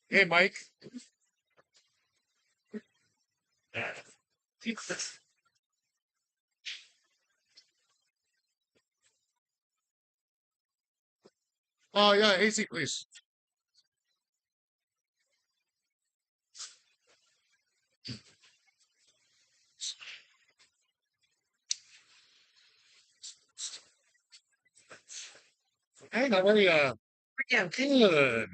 Hey, Mike. Oh, yeah, AC, please. Hang on, yeah, good.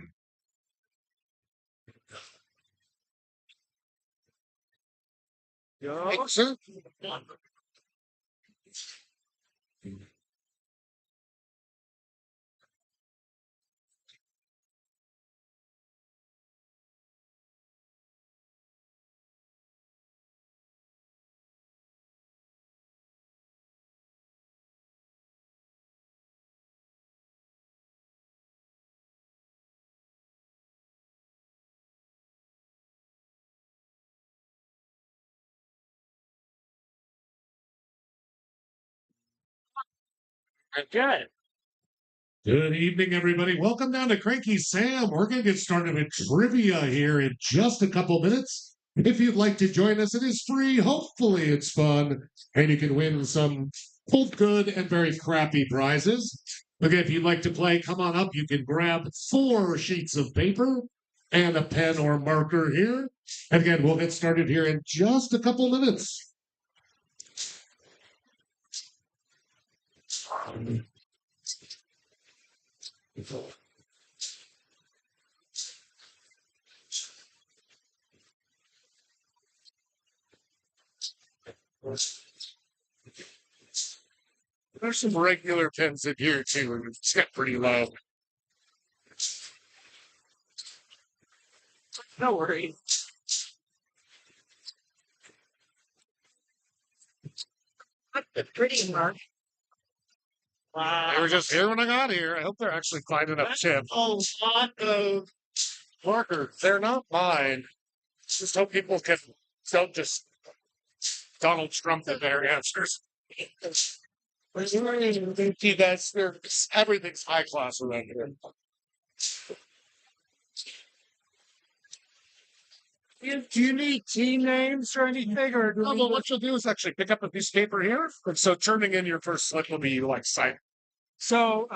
Hey, sir. Okay. Good evening, everybody. Welcome down to Cranky Sam. We're going to get started with trivia here in just a couple minutes. If you'd like to join us, it is free. Hopefully, it's fun, and you can win some both good and very crappy prizes. Okay, if you'd like to play, come on up. You can grab 4 sheets of paper and a pen or marker here. And again, we'll get started here in just a couple minutes. There's some regular pens in here too, and it's got pretty low. No worries. That's pretty much. Wow. They were just here when I got here. I hope they're actually finding up Chip. A lot of markers. They're not mine. Just hope people can don't just Donald Trump in their answers. See, everything's high class around here. Do you need team names or anything? Or no, but what you'll do is actually pick up a piece of paper here. And so turning in your first slip will be like sight. So,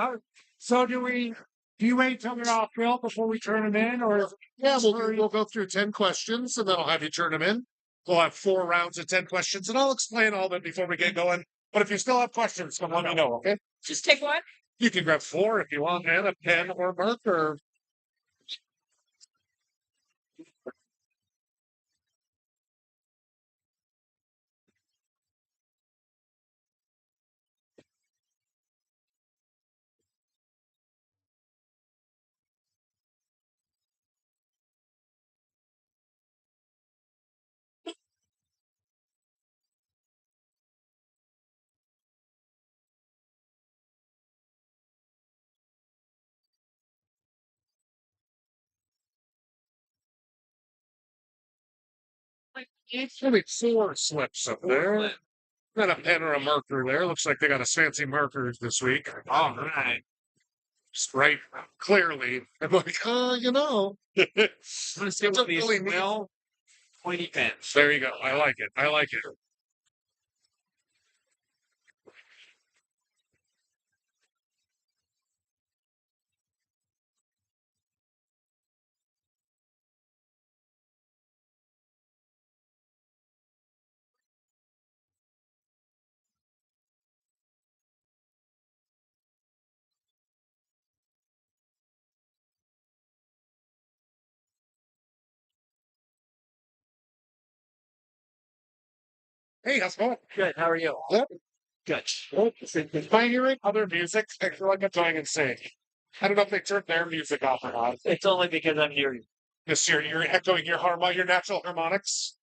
do you wait till they're all filled before we turn them in? Or yeah, we'll go through 10 questions and then I'll have you turn them in. We'll have 4 rounds of 10 questions and I'll explain all of it before we get going. But if you still have questions, come let me know, okay? Just take one. You can grab 4 if you want, and a pen or marker. Maybe 4 slips up there. Got a pen or a marker there. Looks like they got us fancy markers this week. All right. Just right clearly. I'm like, you know. Let's see what these smell. Pointy pens. There you go. I like it. I like it. Hey, how's it going? Good. How are you? Yep. Good. Well, if I hearing other music, I feel like I'm going insane. I don't know if they turned their music off or not. It's only because I'm hearing. This year, you're echoing your natural harmonics.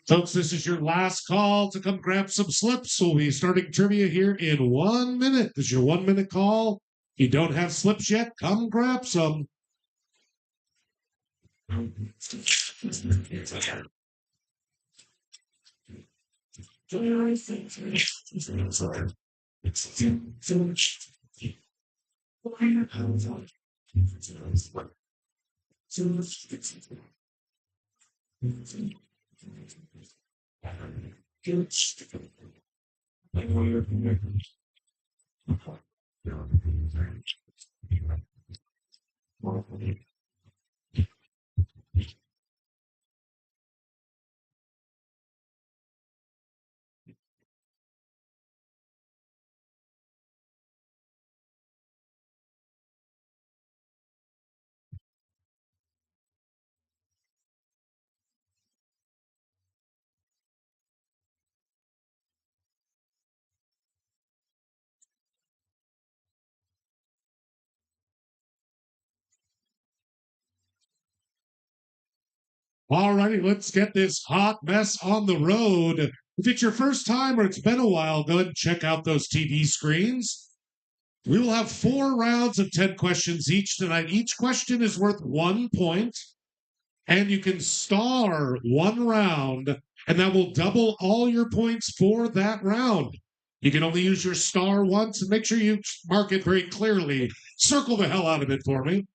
Folks, this is your last call to come grab some slips. We'll be starting trivia here in 1 minute. This is your 1 minute call. If you don't have slips yet, come grab some. All righty, let's get this hot mess on the road. If it's your first time or it's been a while, go ahead and check out those TV screens. We will have 4 rounds of 10 questions each tonight. Each question is worth 1 point, and you can star 1 round, and that will double all your points for that round. You can only use your star once, and make sure you mark it very clearly. Circle the hell out of it for me.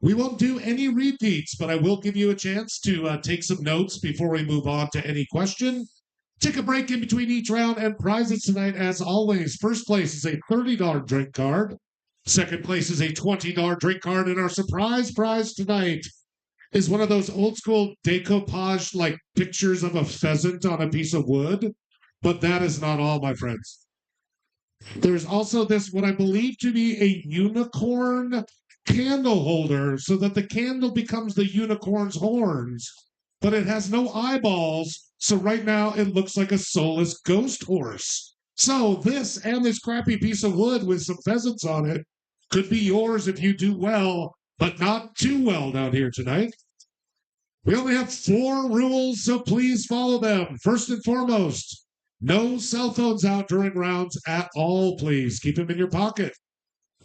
We won't do any repeats, but I will give you a chance to take some notes before we move on to any question. Take a break in between each round, and prizes tonight, as always. First place is a $30 drink card. Second place is a $20 drink card, and our surprise prize tonight is one of those old school decoupage like pictures of a pheasant on a piece of wood. But that is not all, my friends. There's also this, what I believe to be a unicorn candle holder, so that the candle becomes the unicorn's horns, but it has no eyeballs. So right now it looks like a soulless ghost horse. So this and this crappy piece of wood with some pheasants on it could be yours if you do well, but not too well down here tonight. We only have 4 rules, so please follow them. First and foremost, no cell phones out during rounds at all, please. Keep them in your pocket.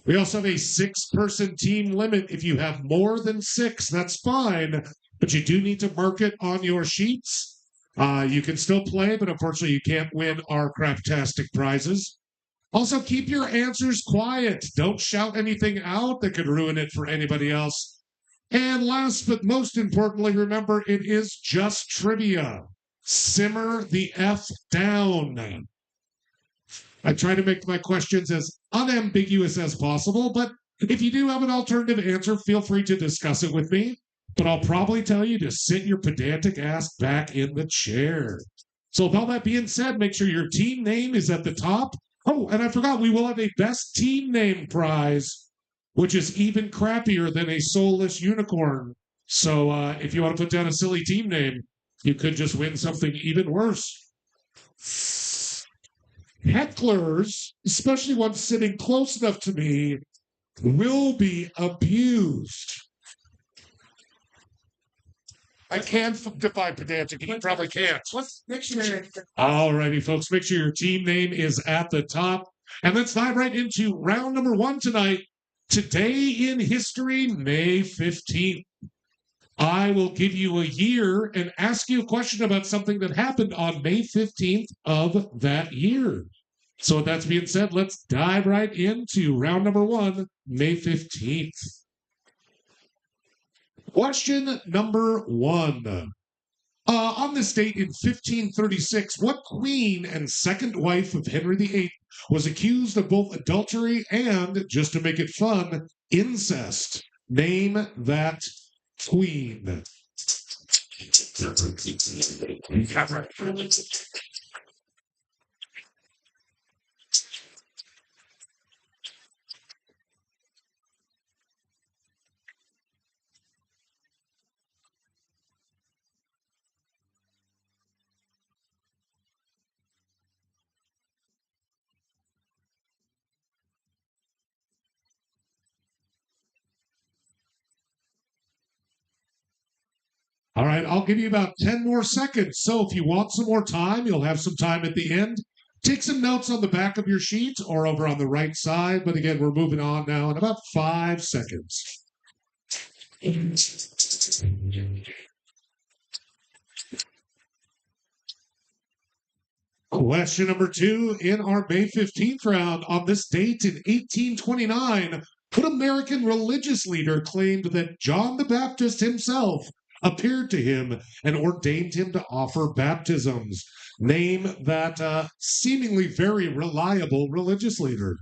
We also have a 6-person team limit. If you have more than 6, that's fine, but you do need to mark it on your sheets. You can still play, but unfortunately you can't win our craptastic prizes. Also, keep your answers quiet. Don't shout anything out that could ruin it for anybody else. And last but most importantly, remember, it is just trivia. Simmer the F down. I try to make my questions as unambiguous as possible, but if you do have an alternative answer, feel free to discuss it with me. But I'll probably tell you to sit your pedantic ass back in the chair. So with all that being said, make sure your team name is at the top. Oh, and I forgot, we will have a best team name prize, which is even crappier than a soulless unicorn. So if you want to put down a silly team name, you could just win something even worse. Hecklers, especially ones sitting close enough to me, will be abused. I can define pedantic. You probably can't. Let's make sure. All righty, folks. Make sure your team name is at the top. And let's dive right into round number 1 tonight. Today in history, May 15th. I will give you a year and ask you a question about something that happened on May 15th of that year. So with that being said, let's dive right into round number 1, May 15th. Question number 1. On this date in 1536, what queen and second wife of Henry VIII was accused of both adultery and, just to make it fun, incest? Name that queen. All right, I'll give you about 10 more seconds. So if you want some more time, you'll have some time at the end. Take some notes on the back of your sheet or over on the right side. But again, we're moving on now in about 5 seconds. Question number 2 in our May 15th round. On this date in 1829, what American religious leader claimed that John the Baptist himself appeared to him and ordained him to offer baptisms? Name that seemingly very reliable religious leader.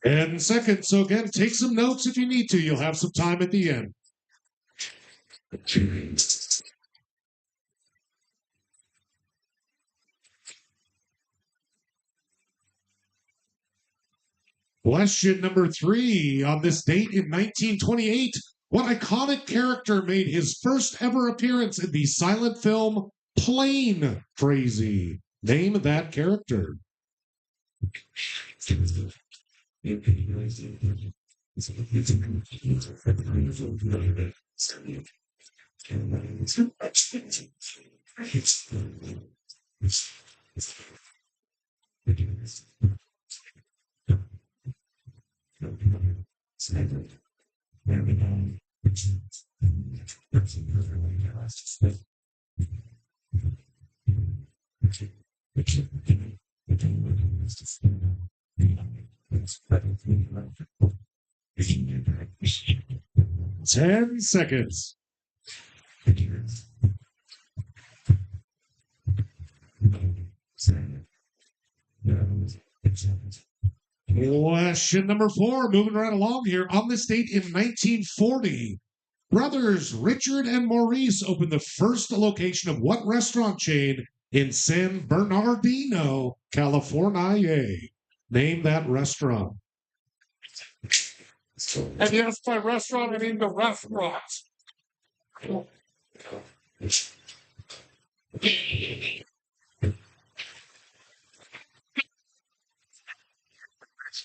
And second, so again, take some notes if you need to. You'll have some time at the end. Question number 3. On this date in 1928, what iconic character made his first ever appearance in the silent film Plane Crazy? Name that character. 10 seconds. Question number 4, moving right along here. On this date in 1940, brothers Richard and Maurice opened the first location of what restaurant chain in San Bernardino, California? Name that restaurant. And yes, by restaurant, I mean the restaurant.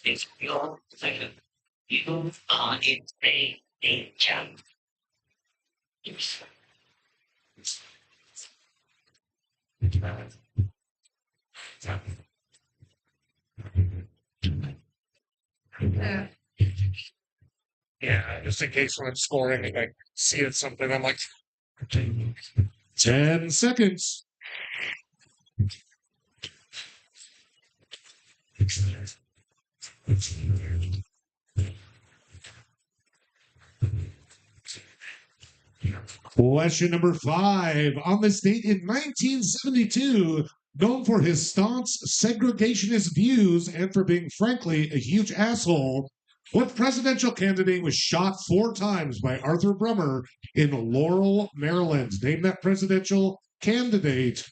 It's your second. You are in danger. Yeah, just in case when I'm scoring, I see it something, I'm like, 10 seconds. Question number 5. On this date in 1972, known for his staunch segregationist views and for being, frankly, a huge asshole, What presidential candidate was shot 4 times by Arthur Brummer in Laurel, Maryland? Name that presidential candidate.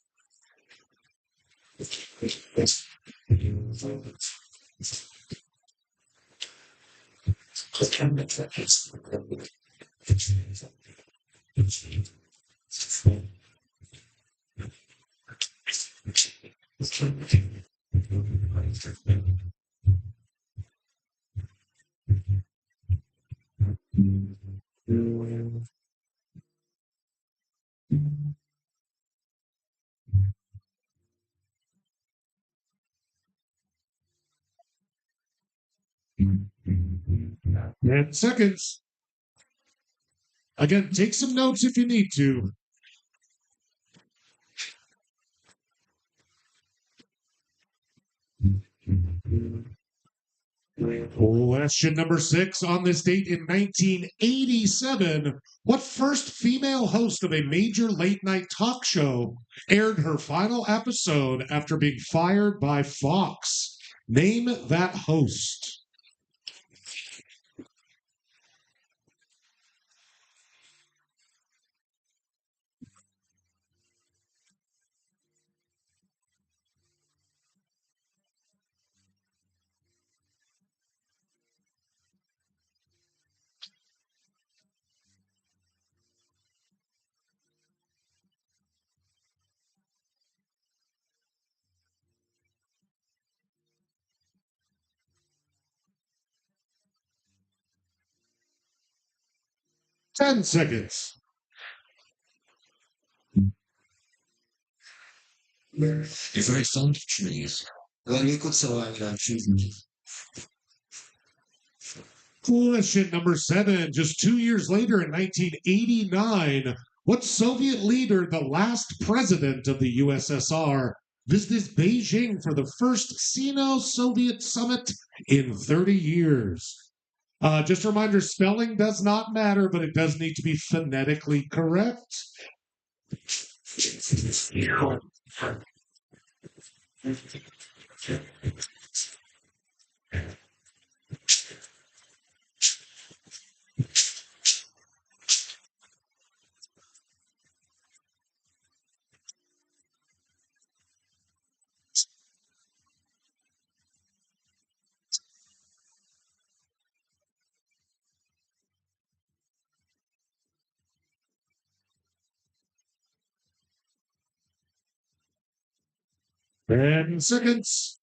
And seconds. Again, take some notes if you need to. Question number 6. On this date in 1987, what first female host of a major late night talk show aired her final episode after being fired by Fox? Name that host. Ten seconds. You're very fond of trees. Well, you could survive without trees. Question number 7. Just 2 years later in 1989, what Soviet leader, the last president of the USSR, visited Beijing for the first Sino-Soviet summit in 30 years? Just a reminder, spelling does not matter, but it does need to be phonetically correct. And seconds.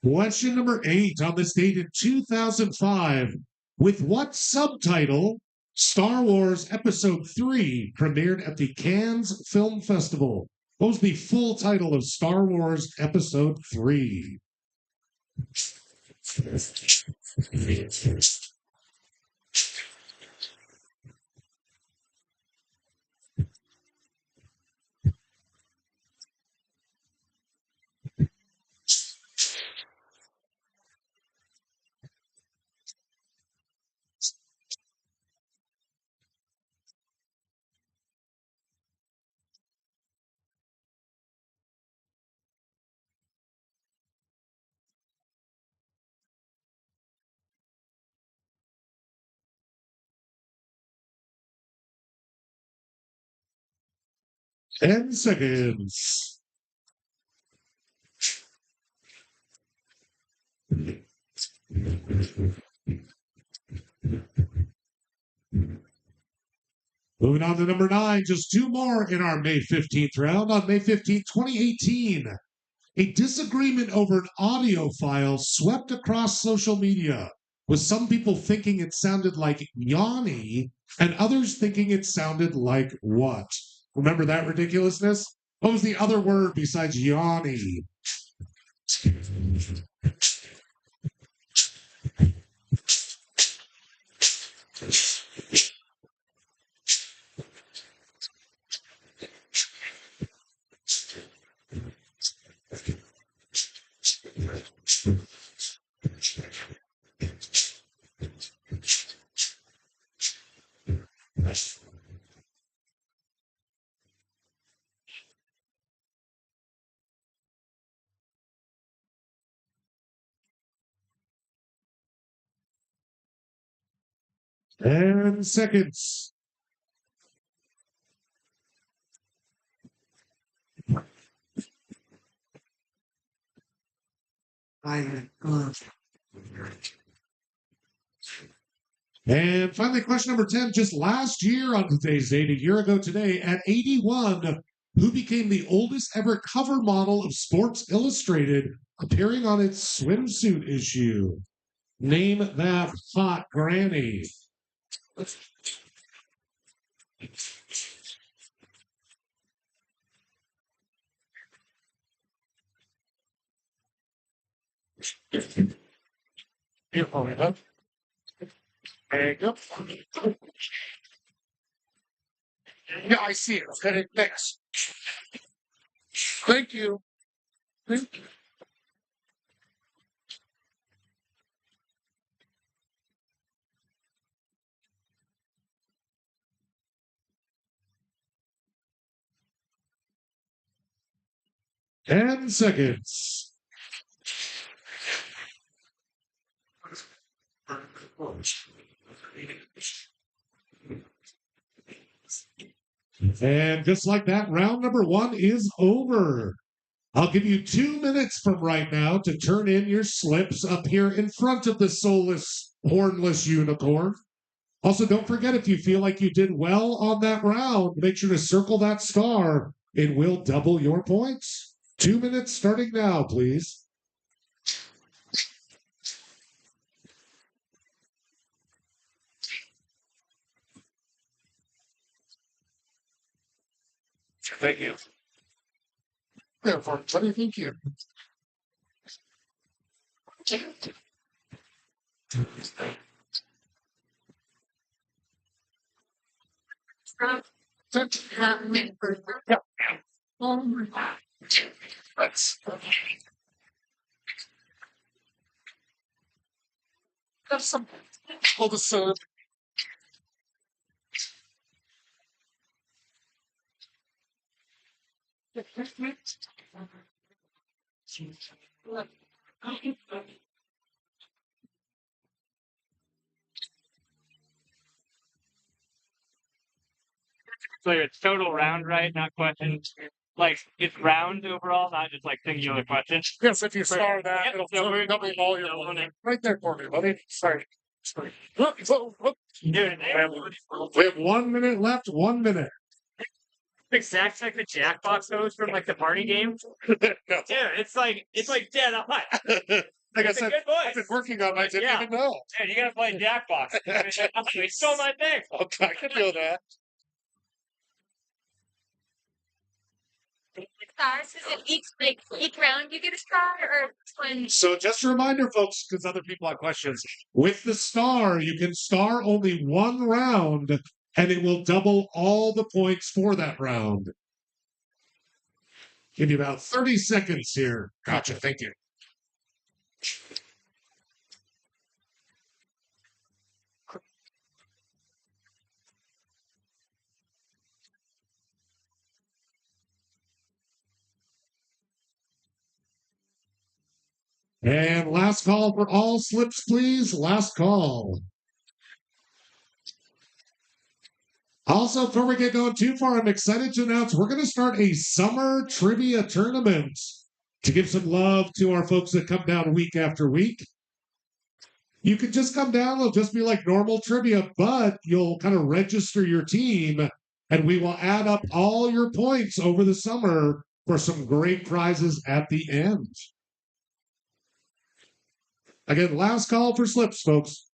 Question number 8. On this date in 2005, with what subtitle Star Wars Episode 3 premiered at the Cannes Film Festival? What was the full title of Star Wars Episode 3? Ten seconds. Moving on to number 9, just 2 more in our May 15th round. On May 15th, 2018, a disagreement over an audio file swept across social media, with some people thinking it sounded like Yanni and others thinking it sounded like what? Remember that ridiculousness? What was the other word besides Yanni? And seconds. And finally, question number 10. Just last year on today's date, a year ago today, at 81, who became the oldest ever cover model of Sports Illustrated, appearing on its swimsuit issue? Name that hot granny. Here, hold it up. There you go. Yeah, I see it. Okay, thanks. Thank you. Thank you. Ten seconds. And just like that, round number 1 is over. I'll give you 2 minutes from right now to turn in your slips up here in front of the soulless, hornless unicorn. Also, don't forget if you feel like you did well on that round, make sure to circle that star. It will double your points. 2 minutes starting now, please. Thank you. Therefore, what do you think you? Yeah. Let's. Have some. Hold the soda. So it's total round, right? Not questions. Like it's round overall, not just like singular questions. Yes, if you star that, Yep, it'll so we're double all your money. Right there for me, buddy. Sorry. Look, look. Dude, We have 1 minute left, 1 minute. exact like the Jackbox host from like the party game. No. Dude, it's like dead on. Like I It's a said, good I've been voice. working on it. I didn't Yeah. even know. Dude, you gotta play Jackbox. You stole my thing. Okay, I can do that. Stars? Is it each round you get a star, or when? So just a reminder, folks, because other people have questions. With the star, you can star only 1 round, and it will double all the points for that round. Give you about 30 seconds here. Gotcha. Thank you. And last call for all slips, please. Last call. Also, before we get going too far, I'm excited to announce we're going to start a summer trivia tournament to give some love to our folks that come down week after week. You can just come down, it'll just be like normal trivia, but you'll kind of register your team, and we will add up all your points over the summer for some great prizes at the end. Again, last call for slips, folks.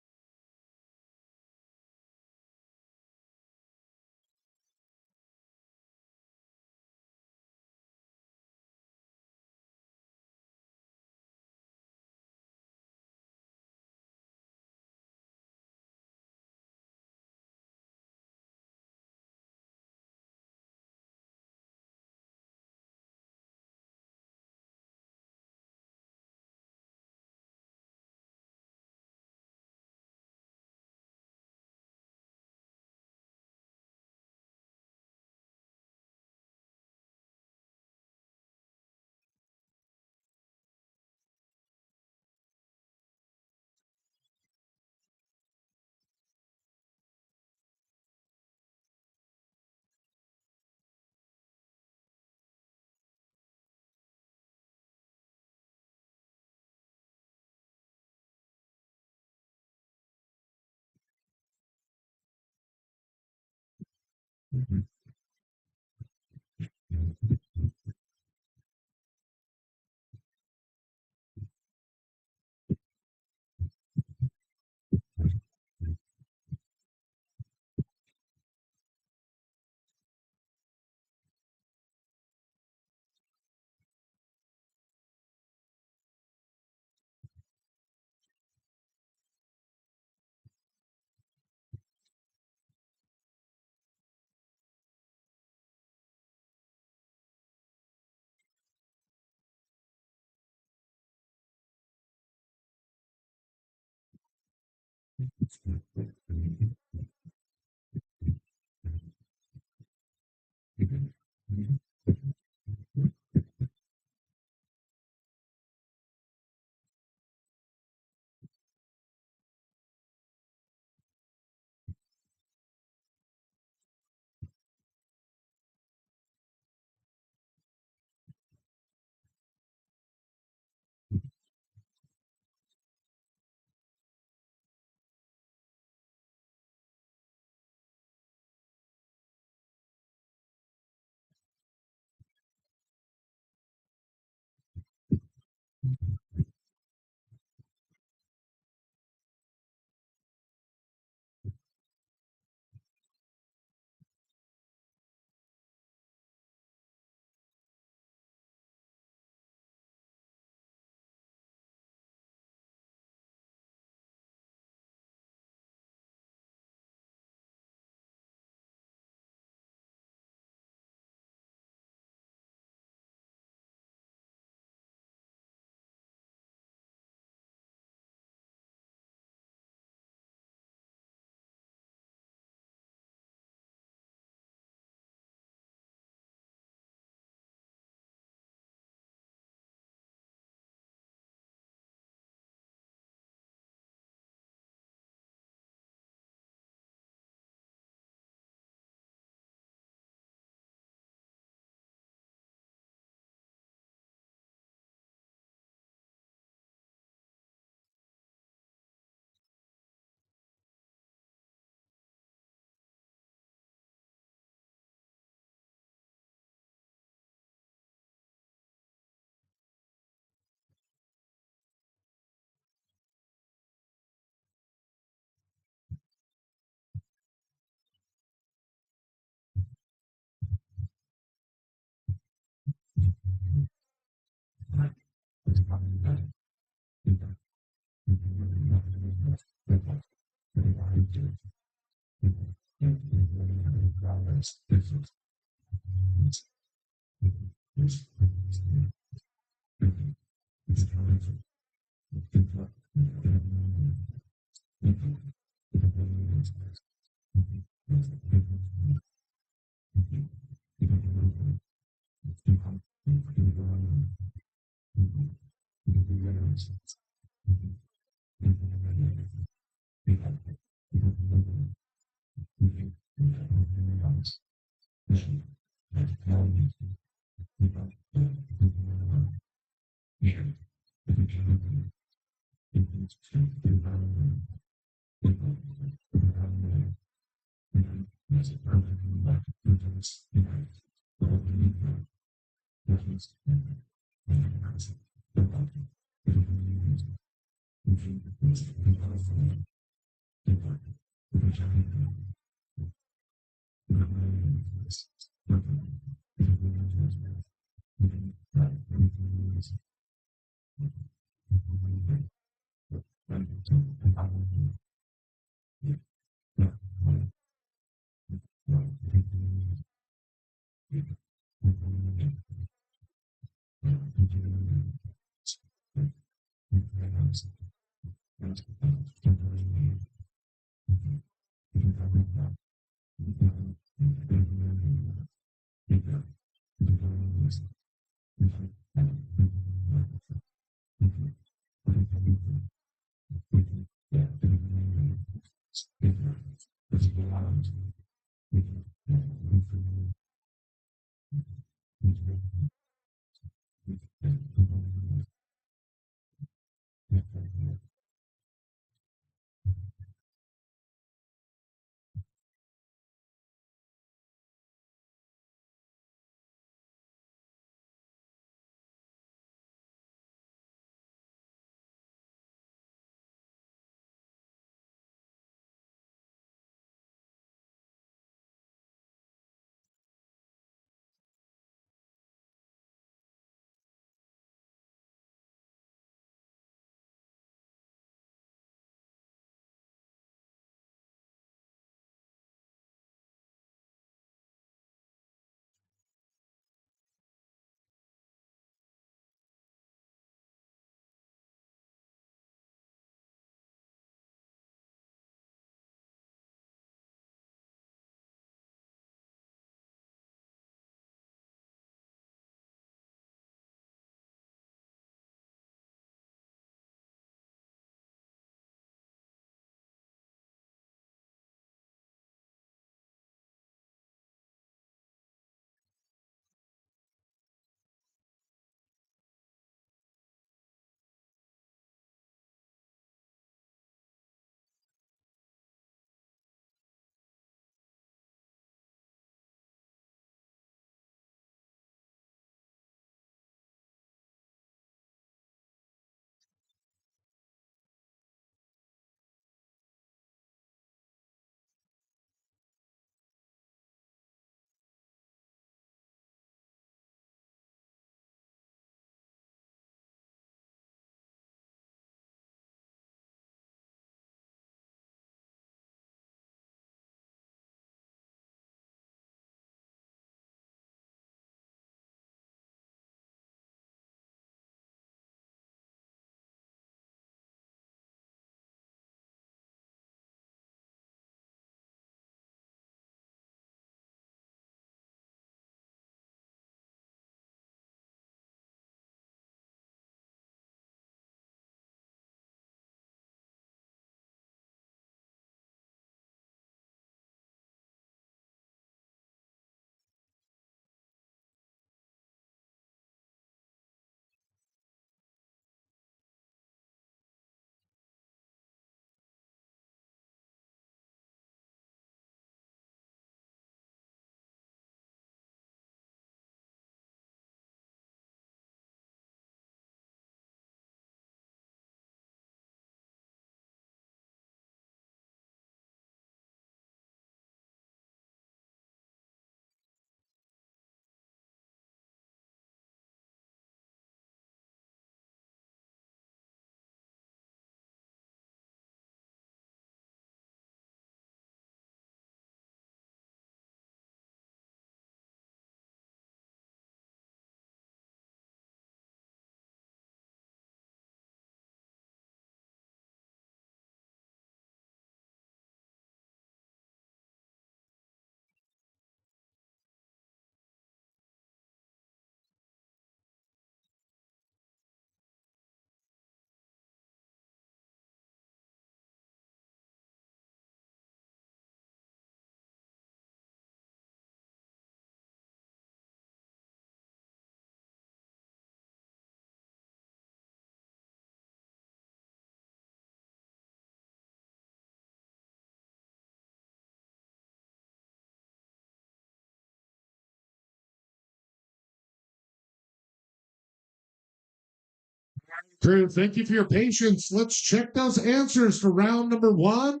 Crew, thank you for your patience. Let's check those answers for round number 1.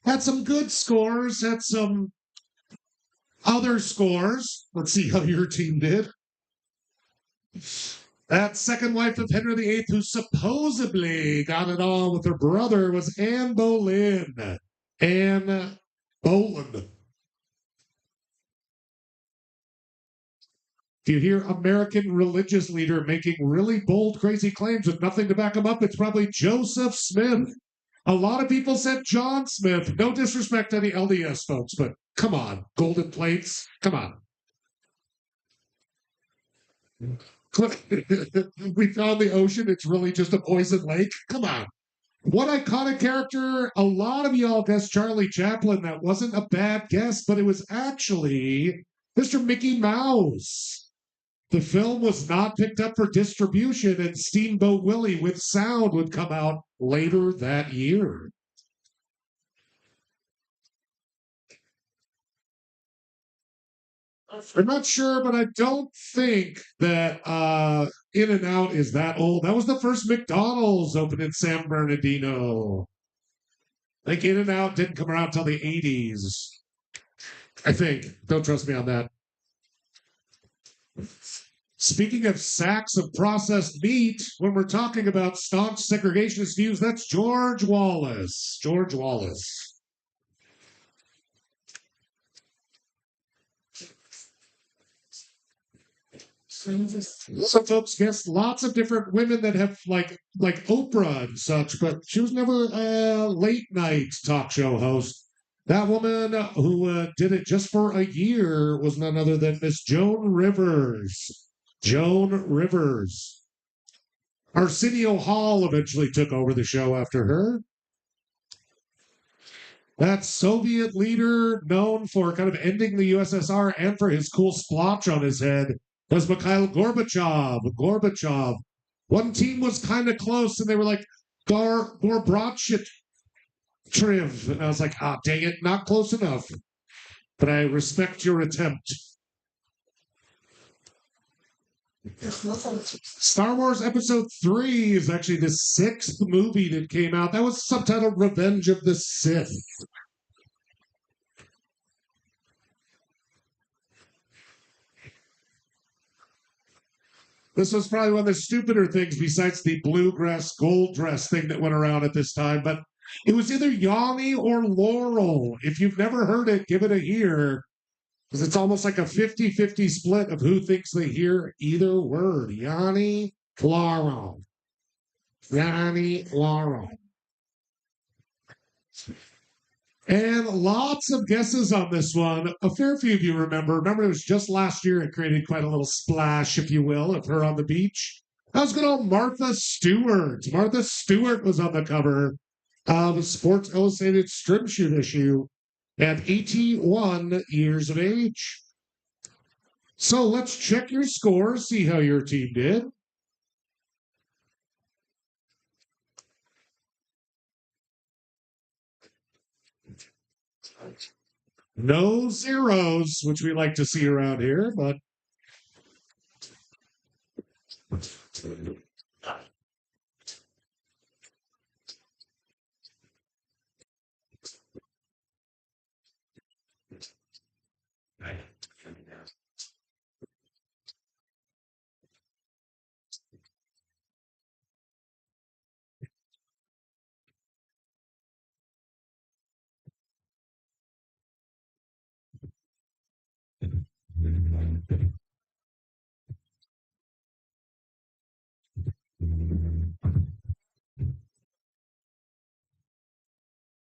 Had some good scores, had some other scores. Let's see how your team did. That second wife of Henry VIII, who supposedly got it on with her brother, was Anne Boleyn. Anne Boleyn. If you hear American religious leader making really bold, crazy claims with nothing to back them up, it's probably Joseph Smith. A lot of people said John Smith. No disrespect to any LDS folks, but come on, golden plates, come on. We found the ocean. It's really just a poison lake. Come on. What iconic character? A lot of y'all guessed Charlie Chaplin. That wasn't a bad guess, but it was actually Mr. Mickey Mouse. The film was not picked up for distribution, and Steamboat Willie with sound would come out later that year. I'm not sure, but I don't think that In-N-Out is that old. That was the first McDonald's opened in San Bernardino. I think In-N-Out didn't come around until the 80s. I think. Don't trust me on that. Speaking of sacks of processed meat, when we're talking about staunch segregationist views, that's George Wallace. George Wallace. Some folks guessed lots of different women that have like Oprah and such, but she was never a late night talk show host. That woman who did it just for a year was none other than Miss Joan Rivers. Joan Rivers. Arsenio Hall eventually took over the show after her. That Soviet leader known for kind of ending the USSR and for his cool splotch on his head was Mikhail Gorbachev. Gorbachev. One team was kind of close, and they were like, Gorbachev. And I was like, dang it, not close enough. But I respect your attempt. Star Wars Episode 3 is actually the 6th movie that came out. That was subtitled Revenge of the Sith. This was probably one of the stupider things besides the bluegrass gold dress thing that went around at this time, but it was either Yanni or Laurel. If you've never heard it, give it a hear. Because it's almost like a 50-50 split of who thinks they hear either word. Yanni, Laurel. Yanni, Laurel. And lots of guesses on this one. A fair few of you remember. Remember, it was just last year. It created quite a little splash, if you will, of her on the beach. That was good old Martha Stewart. Martha Stewart was on the cover of a Sports Illustrated strip shoot issue at 81 years of age. So let's check your scores, see how your team did. No zeros, which we like to see around here, but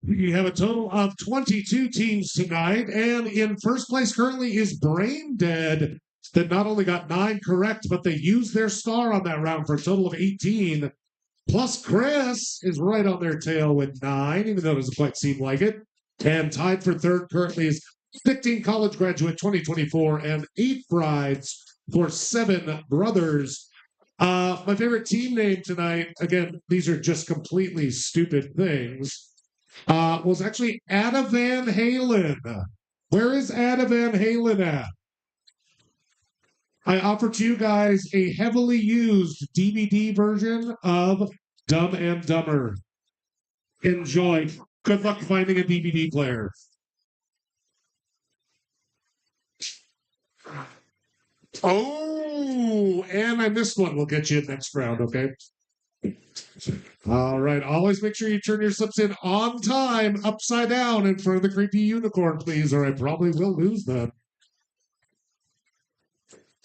we have a total of 22 teams tonight, and in first place currently is Brain Dead, that not only got 9 correct, but they used their star on that round for a total of 18. Plus, Chris is right on their tail with 9, even though it doesn't quite seem like it. And tied for third currently is 15 college graduate 2024 and 8 brides for 7 brothers. My favorite team name tonight, again, these are just completely stupid things, was actually Ada Van Halen. Where is Ada Van Halen at? I offer to you guys a heavily used DVD version of Dumb and Dumber. Enjoy. Good luck finding a DVD player. Oh, and I missed one. We'll get you in next round, okay? All right. Always make sure you turn your slips in on time, upside down, in front of the creepy unicorn, please, or I probably will lose them.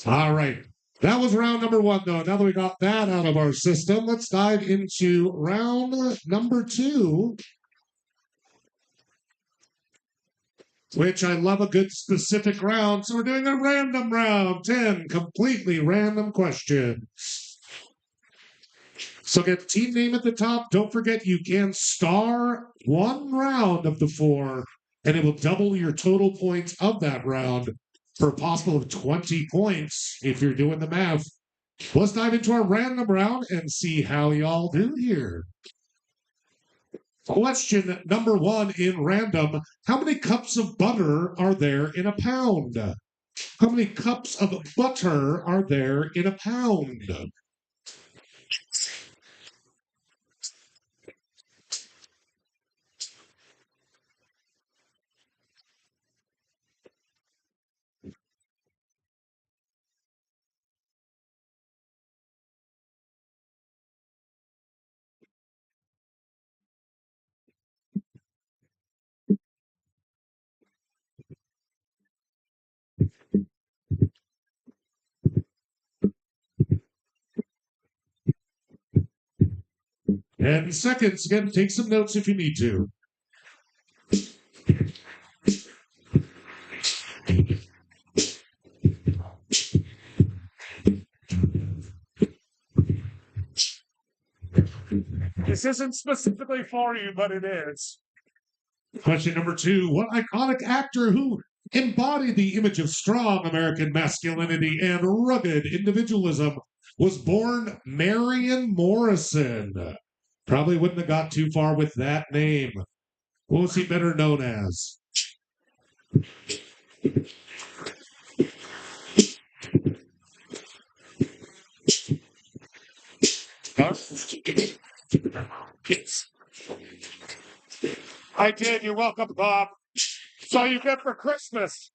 All right. That was round number one, though. Now that we got that out of our system, let's dive into round number two, which I love a good specific round. So we're doing a random round, 10 completely random questions. So get team name at the top. Don't forget you can star one round of the four, and it will double your total points of that round for a possible of 20 points if you're doing the math. Let's dive into our random round and see how y'all do here. Question number one in random. How many cups of butter are there in a pound? How many cups of butter are there in a pound? And seconds, again, take some notes if you need to. This isn't specifically for you, but it is. Question number two. What iconic actor who embodied the image of strong American masculinity and rugged individualism was born Marion Morrison? Probably wouldn't have got too far with that name. What was he better known as? Yes. I did. You're welcome, Bob. That's all you get for Christmas.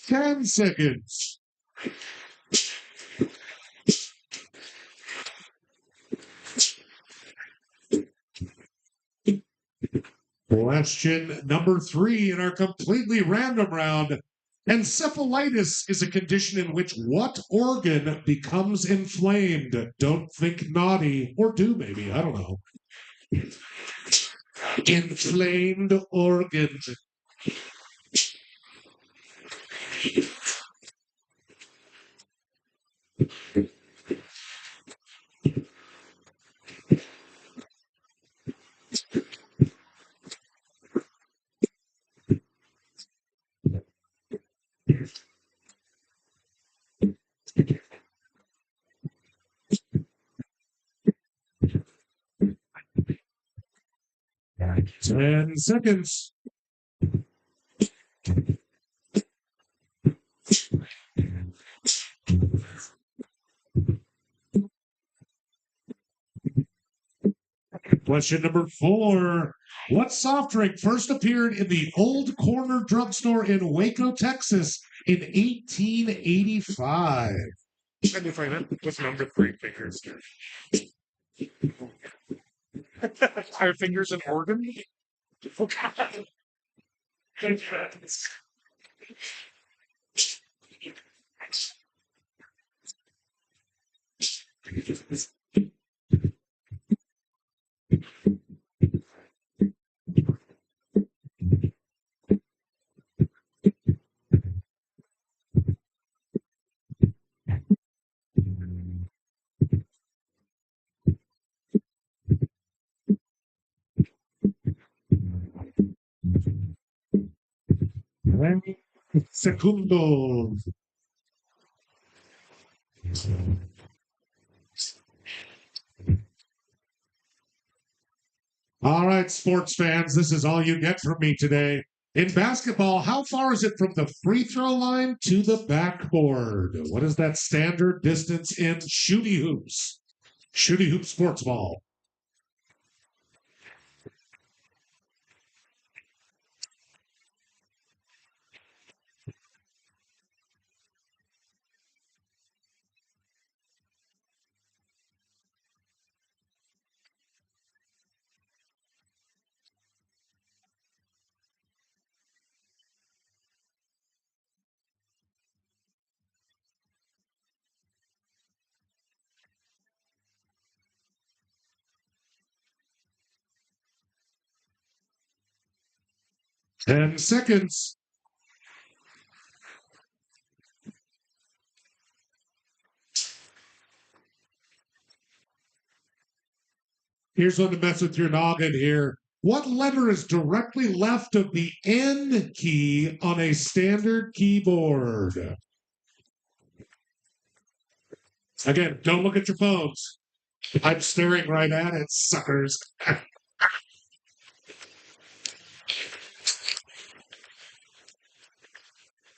Ten seconds. Question number three in our completely random round. Encephalitis is a condition in which what organ becomes inflamed? Don't think naughty, or do maybe, I don't know. Inflamed organ. Ten seconds. Question number four. What soft drink first appeared in the Old Corner drugstore in Waco, Texas in 1885? Can you find it? What's number three fingers? Are fingers an organ? Segundos. All right, sports fans, this is all you get from me today. In basketball, how far is it from the free throw line to the backboard? What is that standard distance in shooty hoops? Shooty hoop sports ball. Ten seconds. Here's one to mess with your noggin here. What letter is directly left of the N key on a standard keyboard? Again, don't look at your phones. I'm staring right at it, suckers.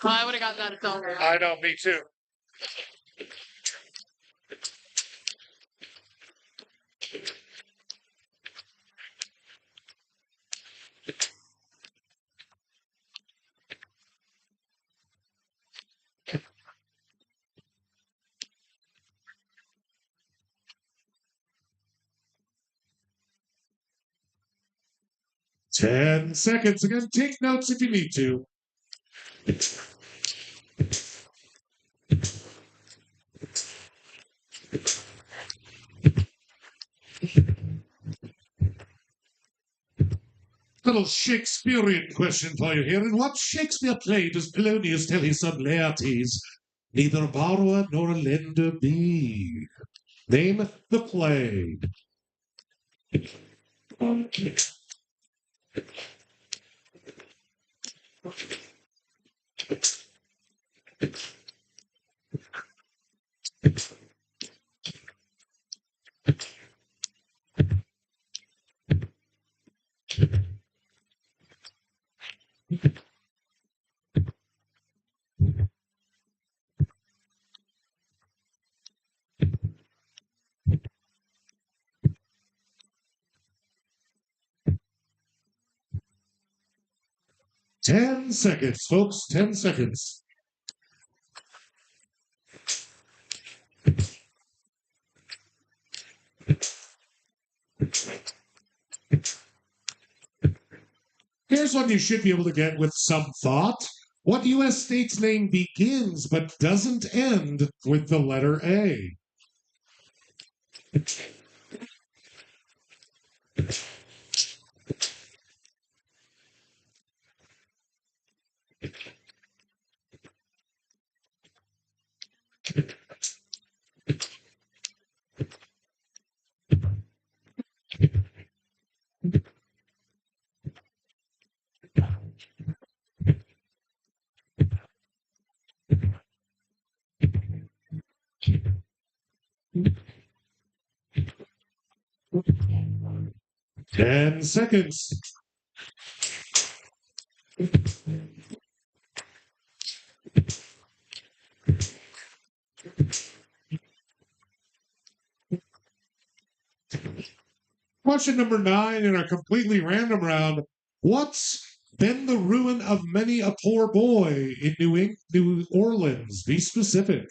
I would have got that over. I know, me too. Ten seconds. Again, take notes if you need to. Little Shakespearean question for you here. In what Shakespeare play does Polonius tell his son Laertes, neither a borrower nor a lender be? Name the play. Ten seconds, folks. 10 seconds. Here's one you should be able to get with some thought. What U.S. state's name begins but doesn't end with the letter A? Ten seconds. Question number 9 in our completely random round. What's been the ruin of many a poor boy in New Orleans? Be specific.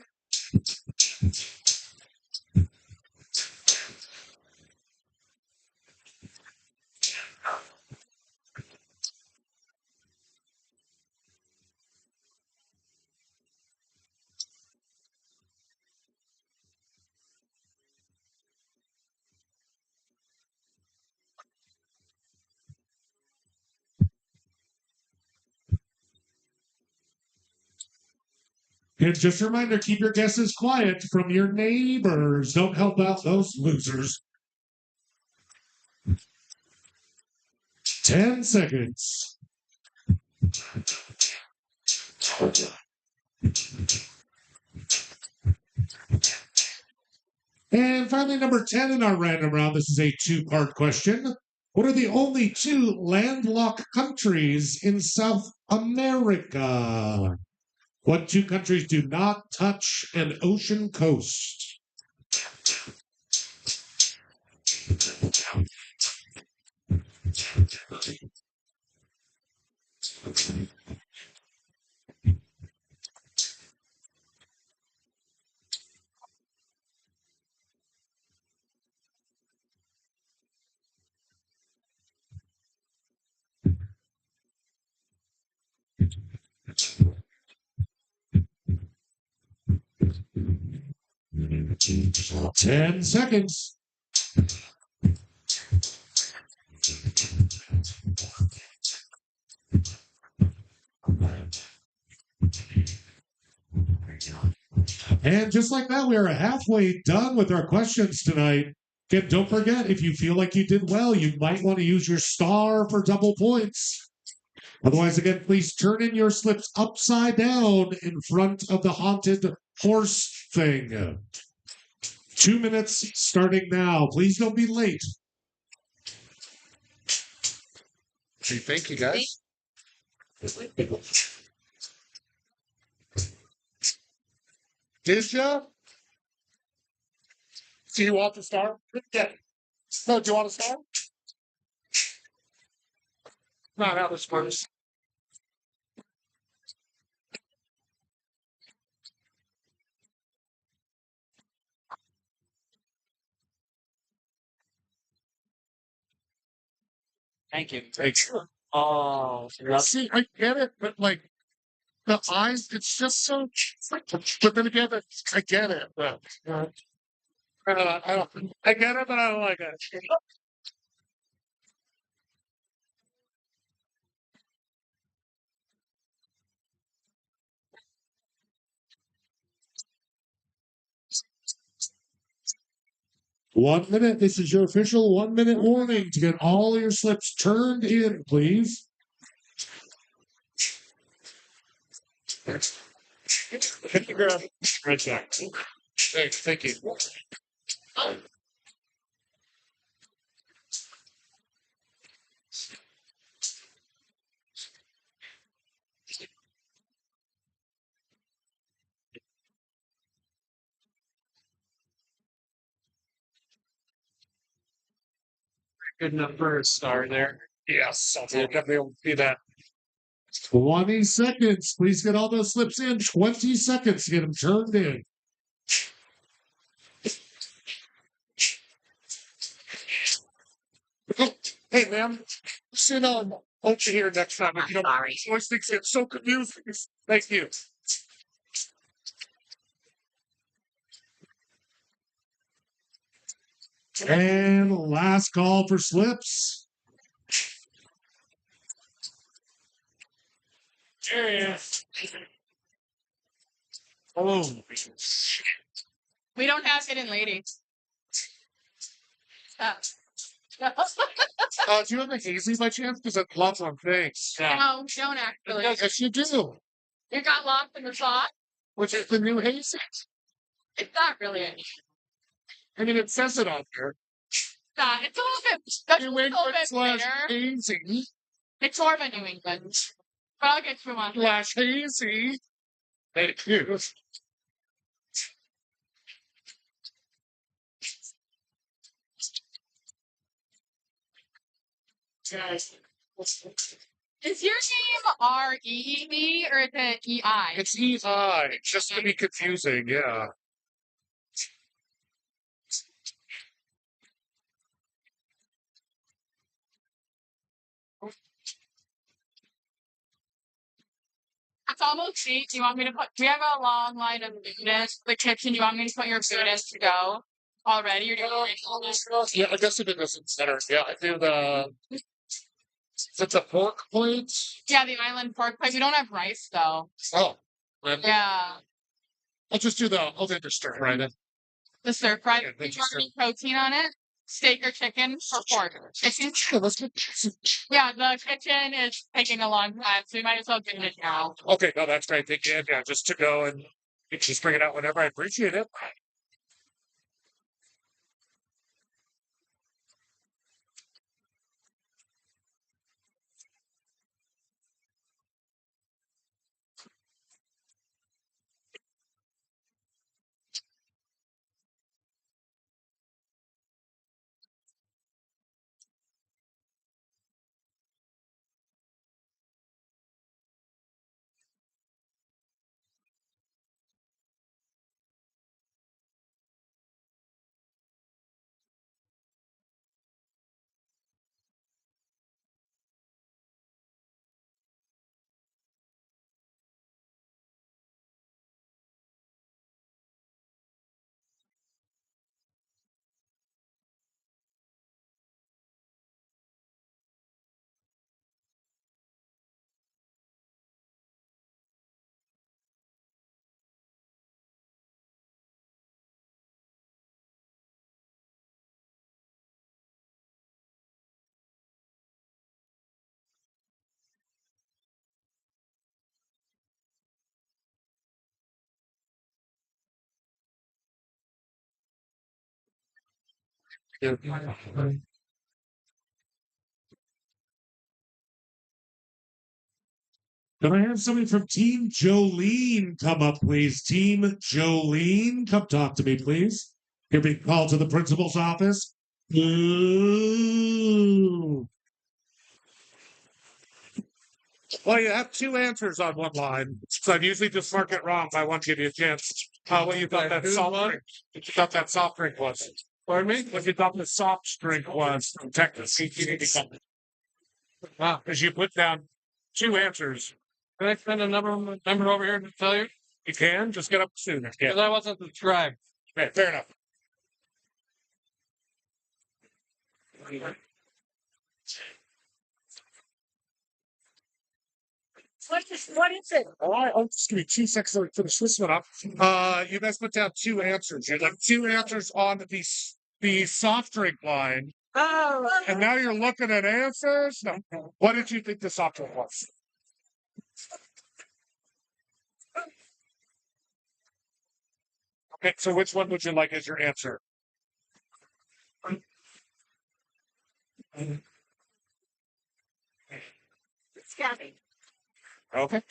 And just a reminder, keep your guesses quiet from your neighbors. Don't help out those losers. 10 seconds. And finally, number 10 in our random round. This is a two-part question. What are the only two landlocked countries in South America? What two countries do not touch an ocean coast? 10 seconds. And just like that, we are halfway done with our questions tonight. Again, don't forget, if you feel like you did well, you might want to use your star for double points. Otherwise, again, please turn in your slips upside down in front of the haunted horse thing. 2 minutes starting now. Please don't be late. Gee, thank you, guys. Did ya? Do you want the star? Yeah. No, do you want a star? Not how this works. Thank you. Thanks. Oh, See, I get it, but like the eyes, it's just so. But then again, I get it. But, I get it, but I don't like it. 1 minute. This is your official 1 minute warning to get all your slips turned in, please. Thank you, girl. Right back. Thank you. good enough for a star there. Yes, I'll definitely be that. 20 seconds. Please get all those slips in. 20 seconds to get them turned in. Hey, ma'am, sit on. Hope you're here next time. If you don't, Sorry. always think it's so confusing. Thank you. And last call for slips. Yeah. Oh. We don't have hidden ladies. Do you have a hazy by chance? Because I'd love one. Thanks. No, we don't actually. Yes, you do. You got locked in the thought. Which is the new hazy. It's not really a I mean, it says it on there. it's a little bit. That's a New little England bit slash bitter. hazy It's more of a New England. But I'll get you one. slash hazy. Thank you. Is your name R-E-E-B or is it E-I? It's E-I, just to be confusing, yeah. It's almost cheap. Do you want me to put? We have a long line of Buddhists. The kitchen. Do you want me to put your Buddhist to go already? You're doing Yeah, I guess if it doesn't matter. Yeah, I do the. It's a pork plate. Yeah, the island pork plate. We don't have rice though. Oh, then Yeah, I'll just do the. I'll do the stir fry then. the stir fry. Yeah, Do thank you you, want any protein on it? Steak or chicken or pork? Chicken. Yeah, let's get. Yeah, the kitchen is taking a long time, so we might as well do it now. Okay, no, that's great. Thank you. Yeah, just to go and You can just bring it out whenever. I appreciate it. Can I have somebody from Team Jolene come up, please? Team Jolene, come talk to me, please. You're being called to the principal's office. Ooh. Well, you have two answers on one line, so I'd usually just mark it wrong. I want to give you a chance. What you thought that soft drink? What you thought that soft drink was? Pardon me? What you thought the soft drink was from Texas? Wow, because you put down two answers. Can I send a number over here to tell you? You can. Just get up soon. Because I wasn't subscribed. Okay, fair enough. What is it? All right, I'll just give me 2 seconds to finish this one up. You guys put down two answers. You had two answers on the soft drink line, Oh, and now you're looking at answers. No. What did you think the soft drink was? Okay, so which one would you like as your answer? it's Gabby. Okay.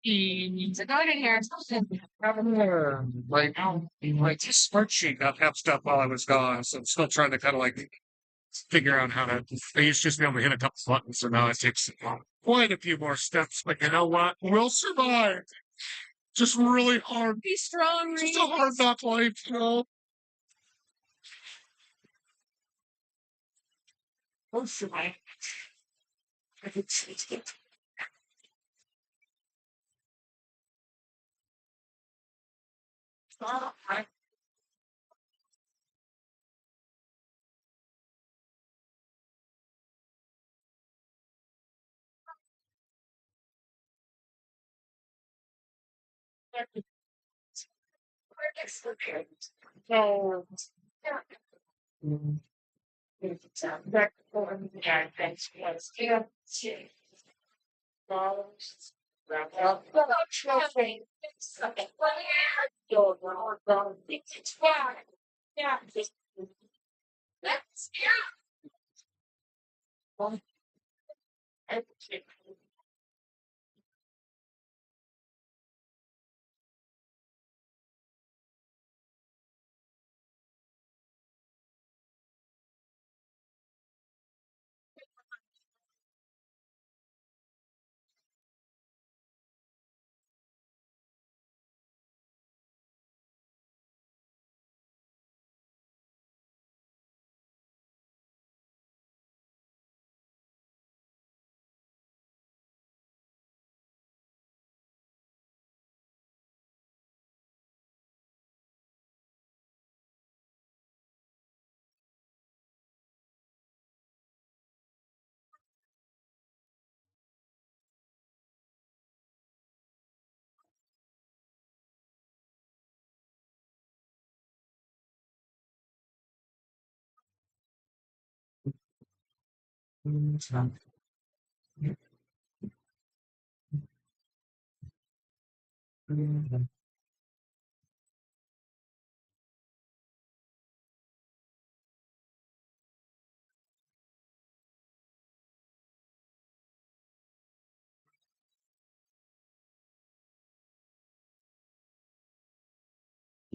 So go in here. My smart sheet got messed up while I was gone, so I'm still trying to kind of like figure out how to. I used to just be able to hit a couple buttons, so now it takes quite a few more steps. But you know what? We'll survive. Just really hard. Be strong, Just a hard knock life, you know. Oh, shit. So,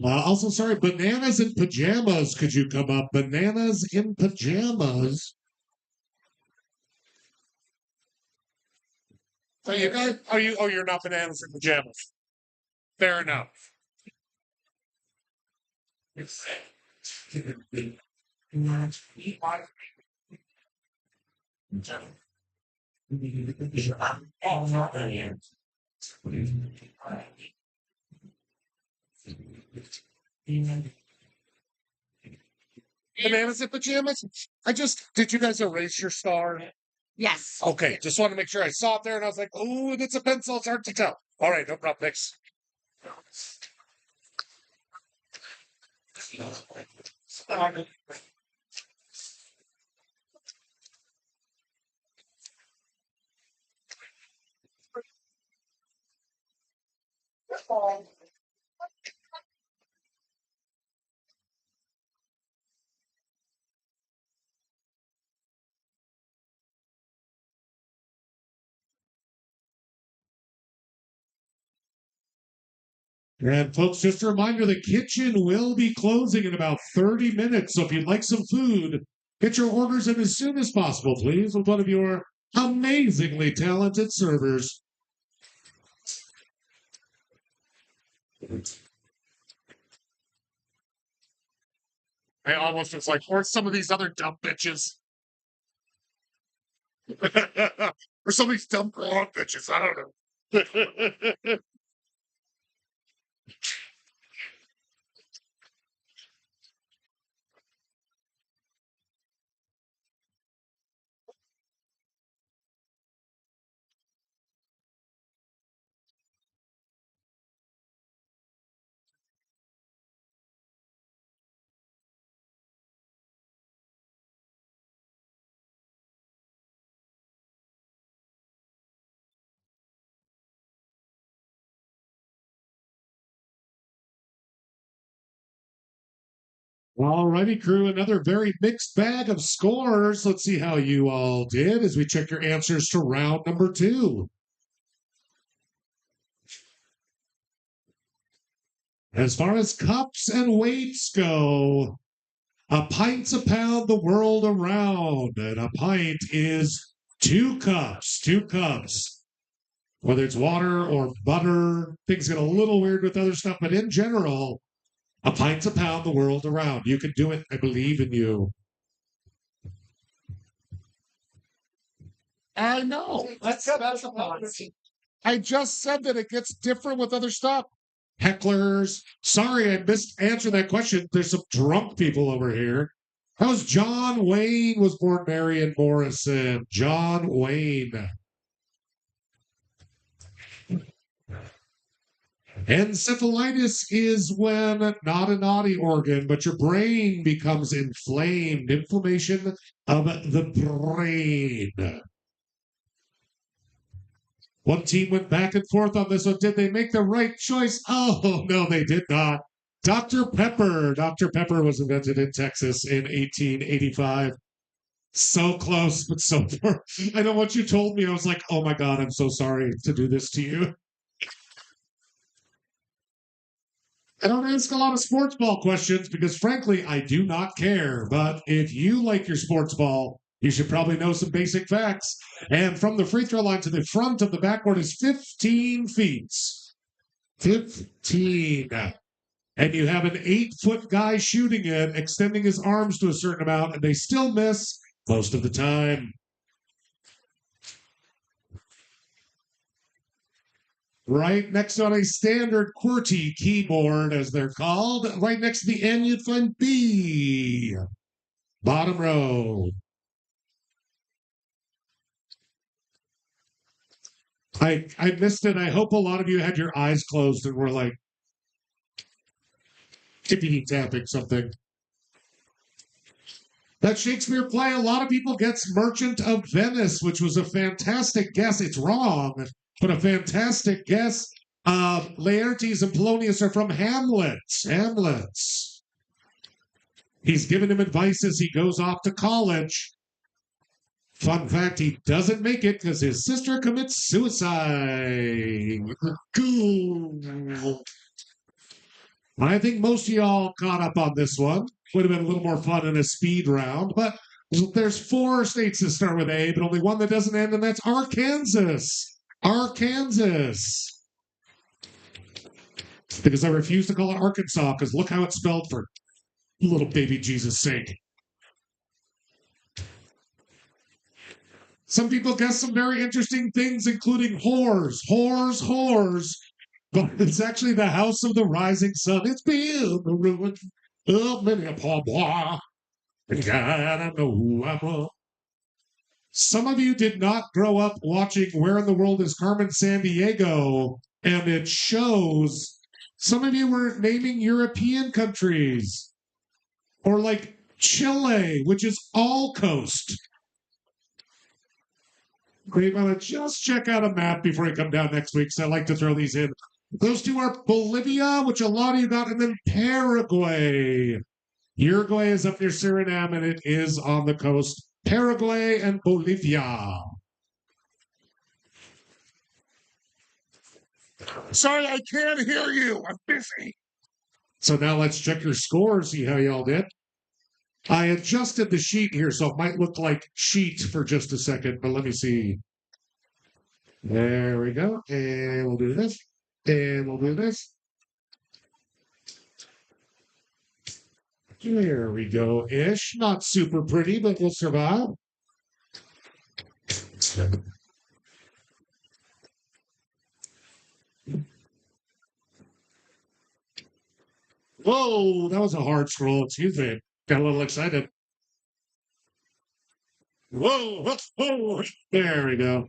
Also, sorry, bananas in pajamas. Could you come up? Bananas in pajamas. So you guys, are you? Oh, you're not bananas in pajamas. Fair enough. Bananas in pajamas. Did you guys erase your star? Yes. Okay, just want to make sure I saw it there, and I was like, oh, it's a pencil. It's hard to tell. All right, no problem. Next. And folks, just a reminder, the kitchen will be closing in about 30 minutes. So if you'd like some food, get your orders in as soon as possible, please, with one of your amazingly talented servers. I almost was like, or some of these other dumb bitches. Or some of these dumb blonde bitches. I don't know. All righty, crew. Another very mixed bag of scores. Let's see how you all did as we check your answers to round number 2. As far as cups and weights go, a pint's a pound the world around, and a pint is 2 cups. 2 cups. Whether it's water or butter, things get a little weird with other stuff, but in general, a pint's a pound the world around. You can do it. I believe in you. I know. I just said that it gets different with other stuff. Hecklers. Sorry, I missed answering that question. There's some drunk people over here. That was John Wayne was born Marion Morrison. John Wayne. Encephalitis is when not a naughty organ, but your brain becomes inflamed. Inflammation of the brain. One team went back and forth on this one. Did they make the right choice? Oh, no, they did not. Dr. Pepper. Dr. Pepper was invented in Texas in 1885. So close, but so far. I know what you told me. I was like, oh my God, I'm so sorry to do this to you. I don't ask a lot of sports ball questions because, frankly, I do not care. But if you like your sports ball, you should probably know some basic facts. And from the free throw line to the front of the backboard is 15 feet. 15. And you have an 8-foot guy shooting it, extending his arms to a certain amount, and they still miss most of the time. Right next on a standard QWERTY keyboard, as they're called, right next to the N, you'd find B. Bottom row. I missed it. I hope a lot of you had your eyes closed and were like tippity tapping something. That Shakespeare play, a lot of people gets Merchant of Venice, which was a fantastic guess. It's wrong, but a fantastic guess. Laertes and Polonius are from Hamlet. Hamlet's. He's giving him advice as he goes off to college. Fun fact, he doesn't make it because his sister commits suicide. Cool. I think most of y'all caught up on this one. Would have been a little more fun in a speed round, but there's 4 states that start with A, but only one that doesn't end, and that's Arkansas. Arkansas. Because I refuse to call it Arkansas, because look how it's spelled for little baby Jesus' sake. Some people guess some very interesting things, including whores. But it's actually the house of the rising sun. It's been the ruin of many a poor boy. And God, I know who I'm on. Some of you did not grow up watching Where in the World is Carmen Sandiego, and it shows. Some of you were naming European countries, or like Chile, which is all coast. Great, well, just check out a map before you come down next week, so I like to throw these in. Those 2 are Bolivia, which a lot of you got, and then Paraguay. Uruguay is up near Suriname, and it is on the coast. Paraguay and Bolivia. Sorry, I can't hear you. I'm busy. So now let's check your scores, see how y'all did. I adjusted the sheet here, so it might look like sheet for just a second, but let me see. There we go. And we'll do this. And we'll do this. There we go, ish. Not super pretty, but we'll survive. Whoa, that was a hard scroll. Excuse me. Got a little excited. Whoa, whoa. There we go.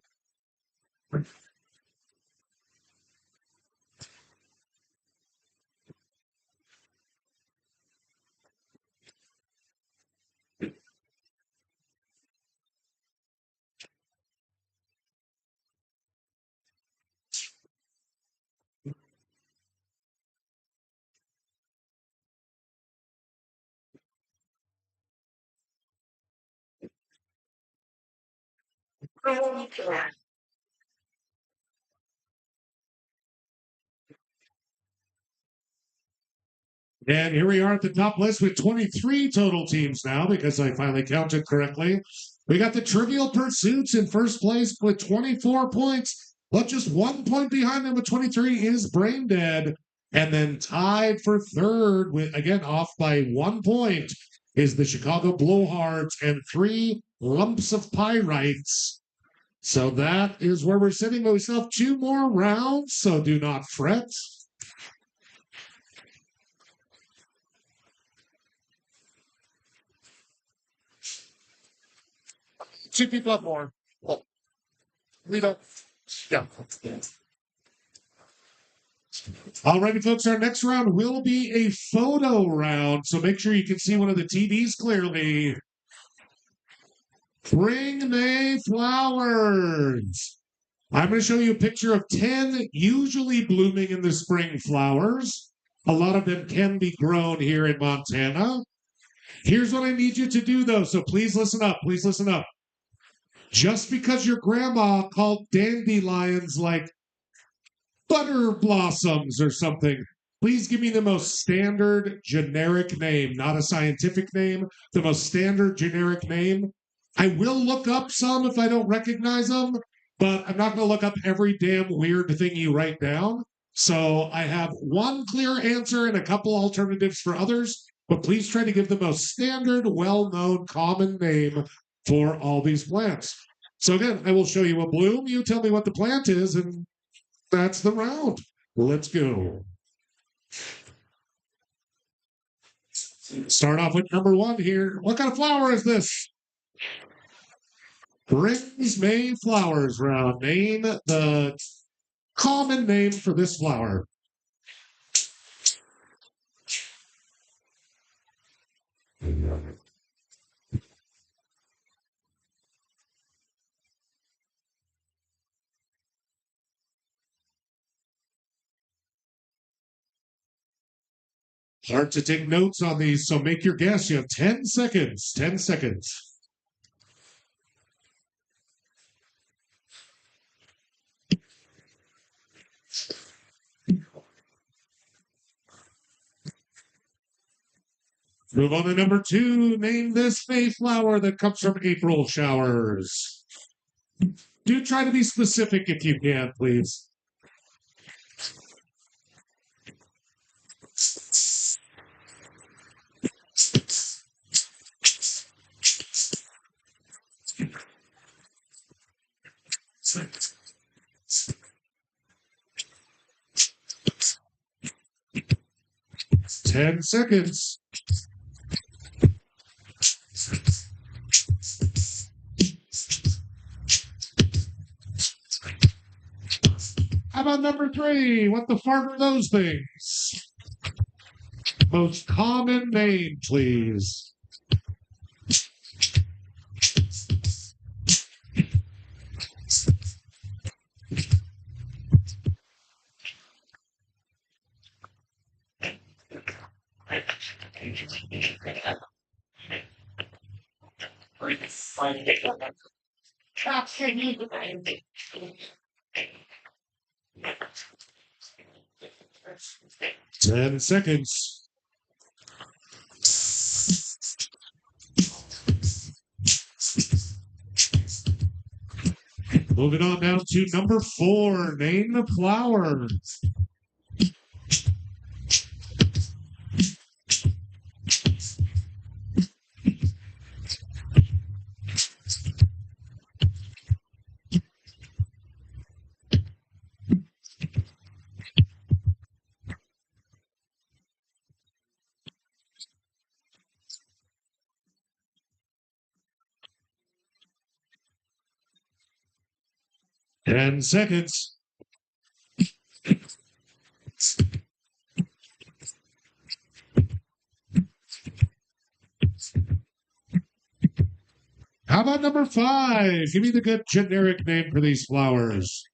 And here we are at the top list with 23 total teams now because I finally counted correctly. We got the Trivial Pursuits in first place with 24 points, but just 1 point behind them with 23 is Brain Dead. And then tied for third with, again, off by 1 point is the Chicago Blowhards and 3 Lumps of Pyrites. So that is where we're sitting. But we still have 2 more rounds, so do not fret. Two people have more. We don't. Yeah. Alrighty, folks, our next round will be a photo round, so make sure you can see one of the TVs clearly. Bring May flowers. I'm going to show you a picture of 10 usually blooming in the spring flowers. A lot of them can be grown here in Montana. Here's what I need you to do, though, so please listen up. Please listen up. Just because your grandma called dandelions like butter blossoms or something, please give me the most standard generic name, not a scientific name, the most standard generic name. I will look up some if I don't recognize them, but I'm not going to look up every damn weird thing you write down. So I have one clear answer and a couple alternatives for others, but please try to give the most standard, well-known, common name for all these plants. So again, I will show you a bloom. You tell me what the plant is, and that's the round. Let's go. Start off with number 1 here. What kind of flower is this? Brings May flowers round. Name the common name for this flower. Hard to take notes on these, so make your guess. You have 10 seconds. 10 seconds. Move on to number 2. Name this Mayflower that comes from April showers. Do try to be specific if you can, please. 10 seconds. How about number 3? What the fart are those things? Most common name, please. Ten seconds. Moving on now to number 4. Name the flower. Ten seconds. How about number 5? Give me the good generic name for these flowers.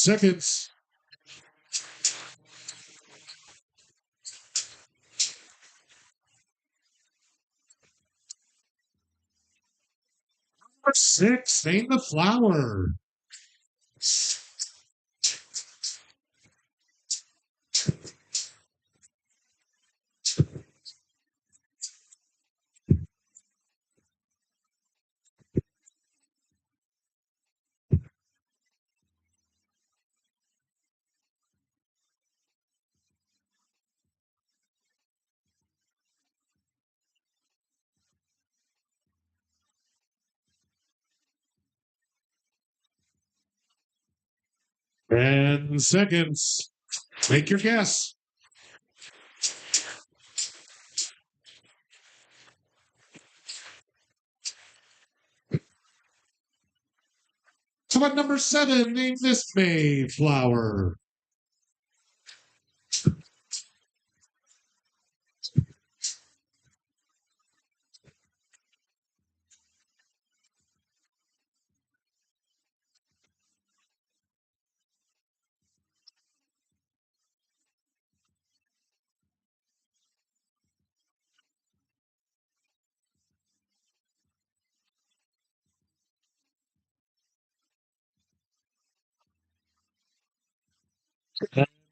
seconds. Number 6, name the flower. And seconds. Make your guess. How about number 7? Name this Mayflower.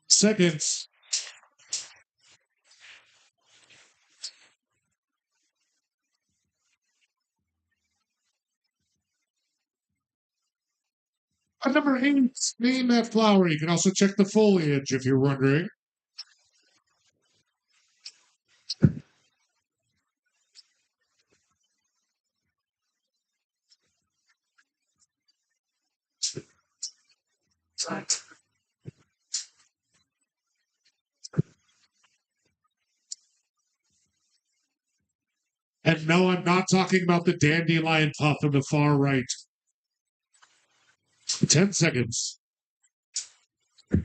Seconds. At number 8, name that flower. You can also check the foliage if you're wondering. And no, I'm not talking about the dandelion puff on the far right. 10 seconds. How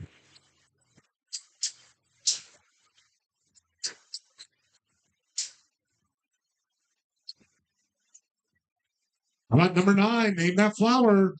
about number 9? Name that flower.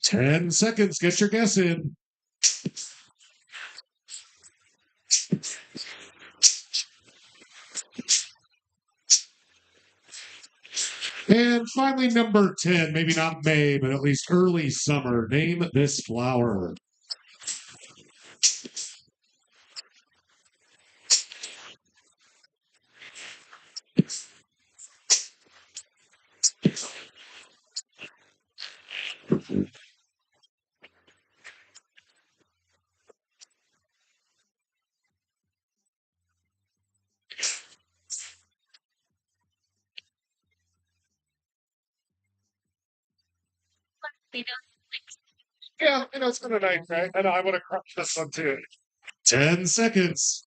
Ten seconds. Get your guess in. And finally, number 10, maybe not May, but at least early summer. Name this flower. Yeah, it's been a night, right? I know I would have crushed this one too. 10 seconds.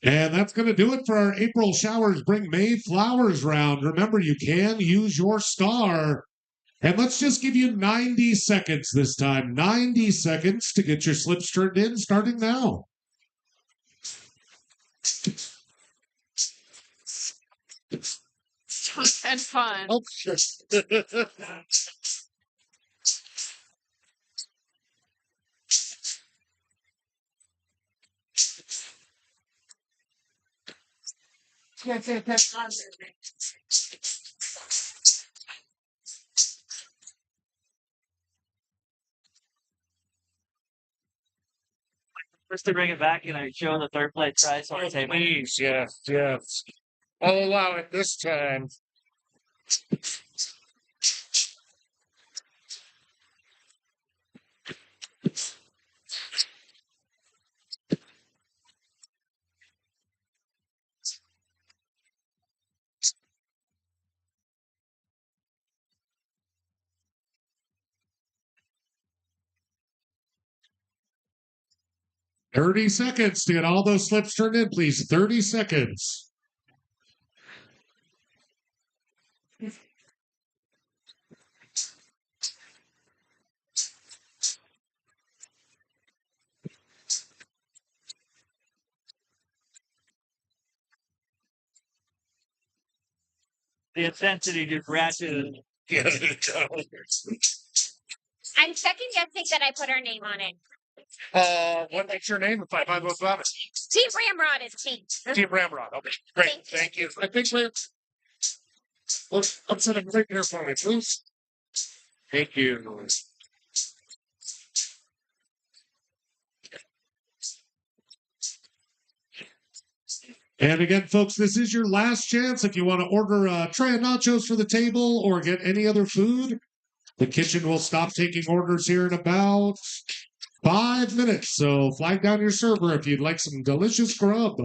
And that's going to do it for our April Showers Bring May Flowers round. Remember, you can use your star. And let's just give you 90 seconds this time. 90 seconds to get your slips turned in, starting now. And fun. Oh, shit. First to bring it back, and I show the third place prize on the table. Please, yes, yes. I'll allow it this time. 30 seconds to get all those slips turned in, please. 30 seconds. The intensity just ratcheted. I'm second guessing that I put our name on it. What's your name? If I find what's on it. Team Ramrod is pink. Team Ramrod. Okay, great. Thank you. I think we're. I'm sitting right here for me, please. Thank you. And again, folks, this is your last chance. If you want to order a tray of nachos for the table or get any other food, the kitchen will stop taking orders here in about 5 minutes. So flag down your server if you'd like some delicious grub.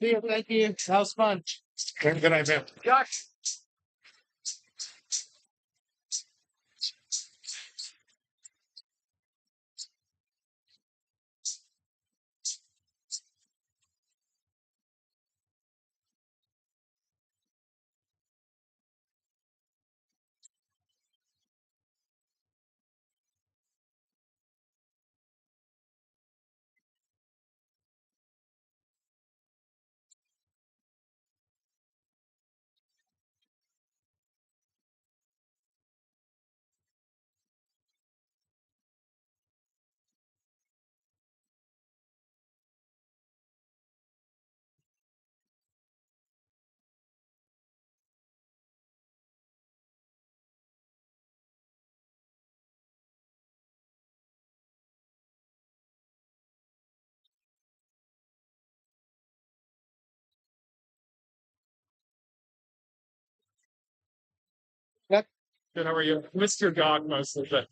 Yeah, thank you. That was fun. Good night, man. Josh. Good. How are you? Missed your dog mostly, but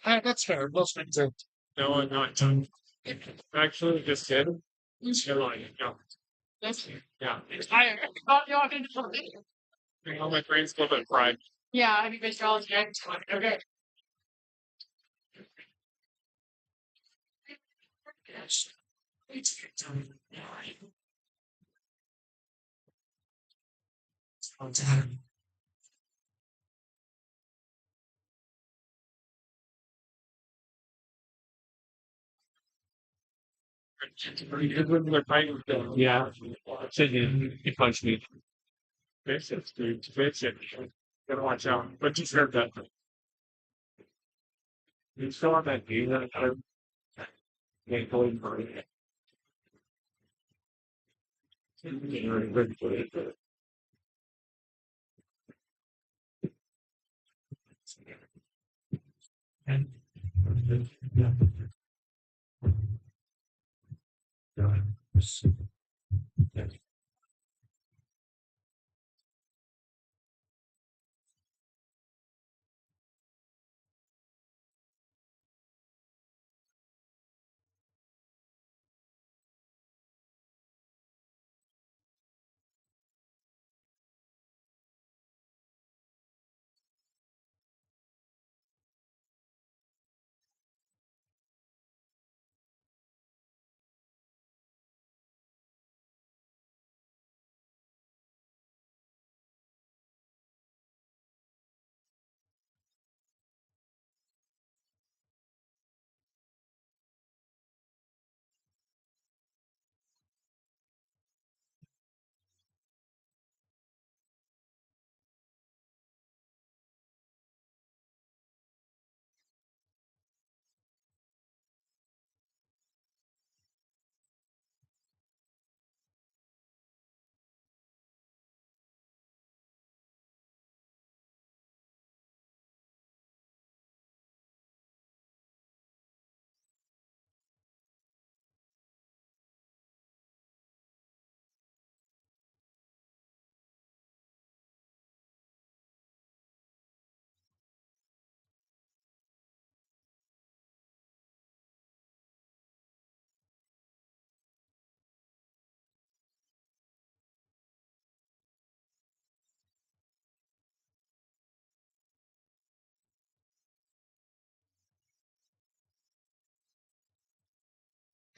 that's fair. Most things are. No, I'm not. Actually, just did. You're lying. No. That's yeah. I thought you all did something. Oh, my brain's a little bit fried. Yeah, have you been to all yet? Okay. Yeah. Said you punched me. Face it, dude. Face it. Gotta watch out. But you heard that. You still on that game that I can't go in for it.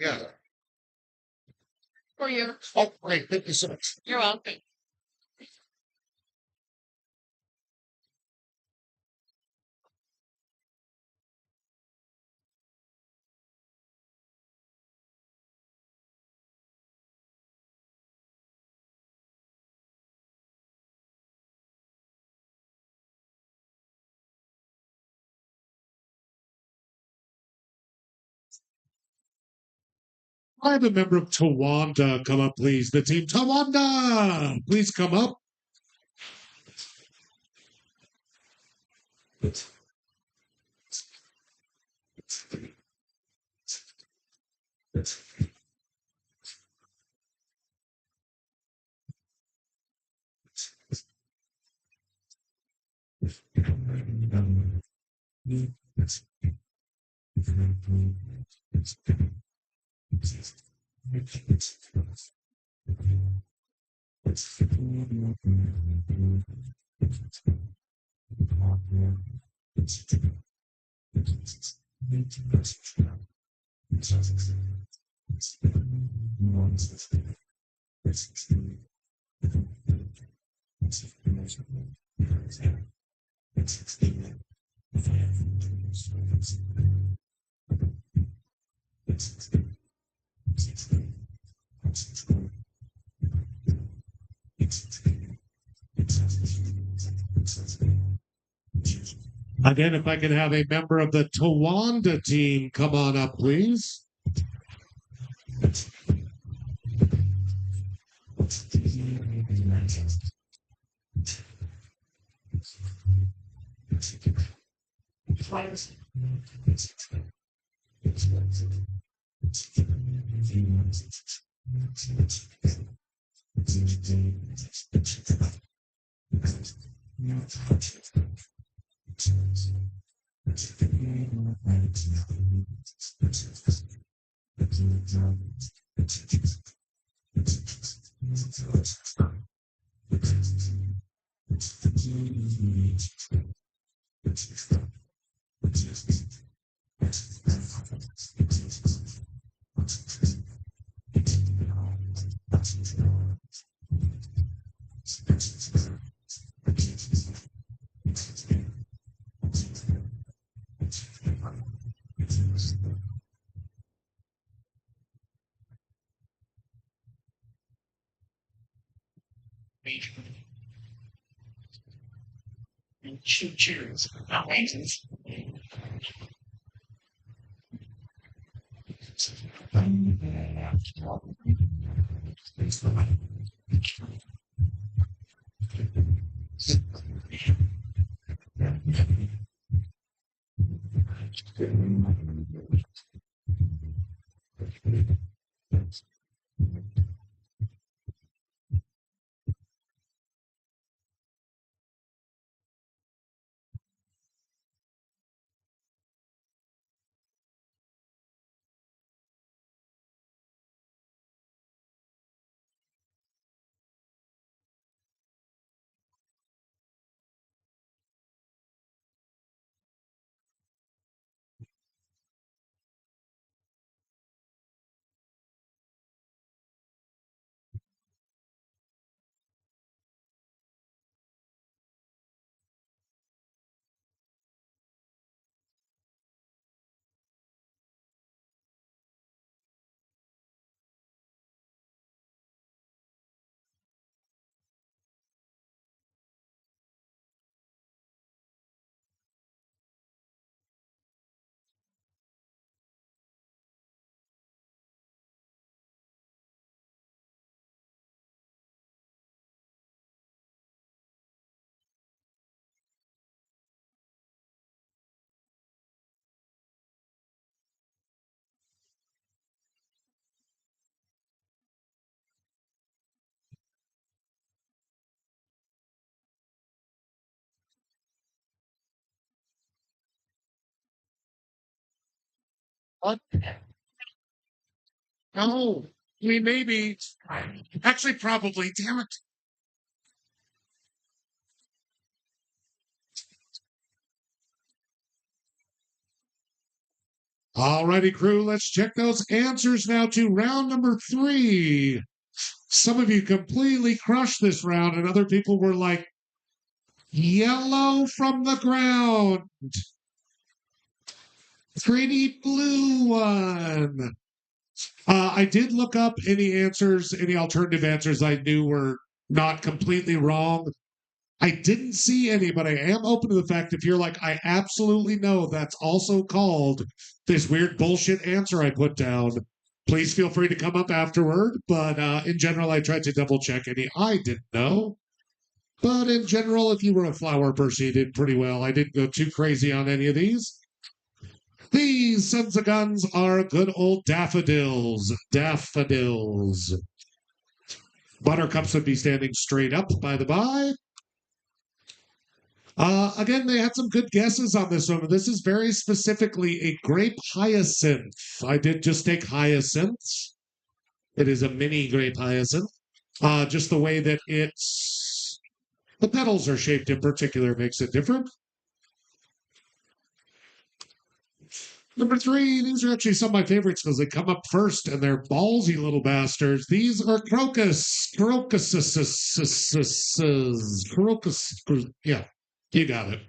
Yeah. For you. Oh, great. Thank you so much. You're welcome. I have a member of Tawanda come up, please. The team Tawanda, please come up. Again, if I can have a member of the Tawanda team come on up, please. Cheers. What? No, I mean, maybe. Actually, probably. Damn it. Alrighty, crew, let's check those answers now to round number 3. Some of you completely crushed this round, and other people were like, yellow from the ground. Pretty blue one. I did look up any answers, any alternative answers I knew were not completely wrong. I didn't see any, but I am open to the fact if you're like, I absolutely know that's also called this weird bullshit answer I put down, please feel free to come up afterward. But in general, I tried to double check any I didn't know. But in general, if you were a flower person, you did pretty well. I didn't go too crazy on any of these. These sons of guns are good old daffodils. Daffodils. Buttercups would be standing straight up, by the by. Again, they had some good guesses on this one, but this is very specifically a grape hyacinth. I did just take hyacinths. It is a mini grape hyacinth. Just the way that the petals are shaped in particular makes it different. Number 3, these are actually some of my favorites because they come up first and they're ballsy little bastards. These are crocus. Yeah, you got it.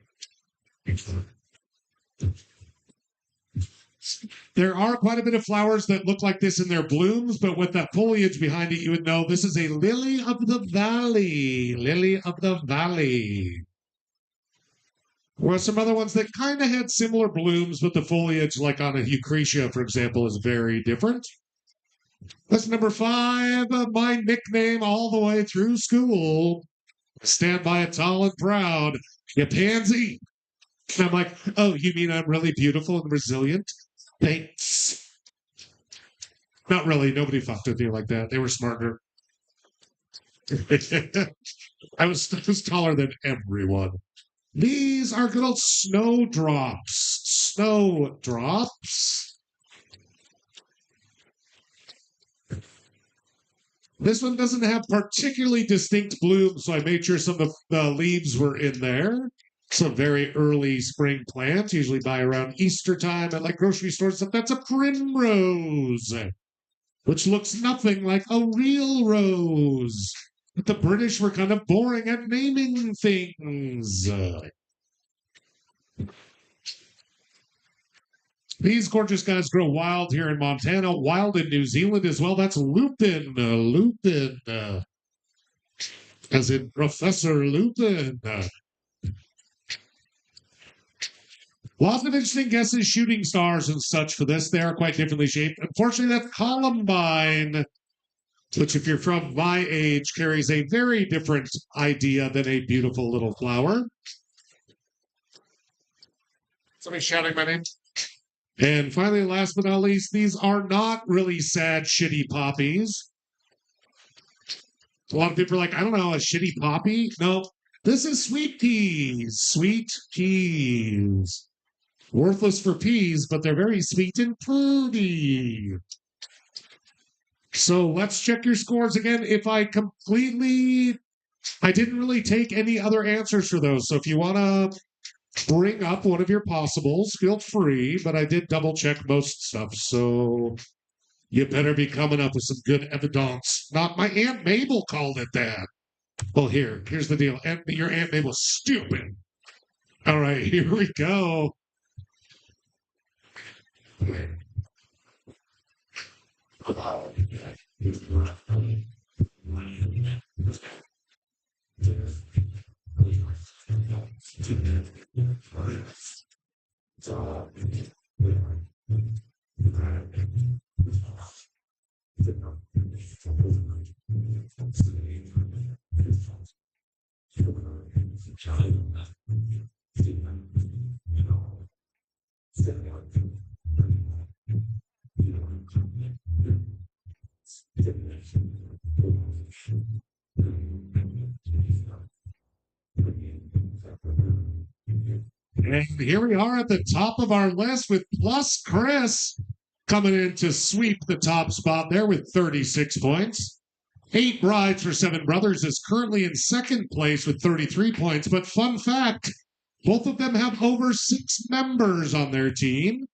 There are quite a bit of flowers that look like this in their blooms, but with that foliage behind it, you would know this is a lily of the valley. Lily of the valley. Well, some other ones that kind of had similar blooms, but the foliage, like on a Eucretia, for example, is very different. That's number 5, my nickname all the way through school. Stand by it tall and proud. You pansy. And I'm like, oh, you mean I'm really beautiful and resilient? Thanks. Not really. Nobody fucked with me like that. They were smarter. I was taller than everyone. These are good old snowdrops. Snowdrops. This one doesn't have particularly distinct blooms, so I made sure some of the leaves were in there. Some very early spring plants, usually by around Easter time at like grocery stores. That's a primrose, which looks nothing like a real rose. But the British were kind of boring at naming things. These gorgeous guys grow wild here in Montana, wild in New Zealand as well. That's lupin. Lupin. As in Professor Lupin. Lots of interesting guesses, shooting stars and such for this. They are quite differently shaped. Unfortunately, that's Columbine, which, if you're from my age, carries a very different idea than a beautiful little flower. Somebody shouting my name. And finally, last but not least, these are not really sad, shitty poppies. A lot of people are like, I don't know, a shitty poppy? No, this is sweet peas. Sweet peas. Worthless for peas, but they're very sweet and fruity. So let's check your scores again. If I didn't really take any other answers for those. So if you want to bring up one of your possibles, feel free, but I did double check most stuff. So you better be coming up with some good evidence. Not my Aunt Mabel called it that. Well, here's the deal. Your Aunt Mabel's stupid. All right, here we go. And here we are at the top of our list with Plus Chris. coming in to sweep the top spot there with 36 points. 8 Brides for 7 Brothers is currently in second place with 33 points. But fun fact, both of them have over 6 members on their team.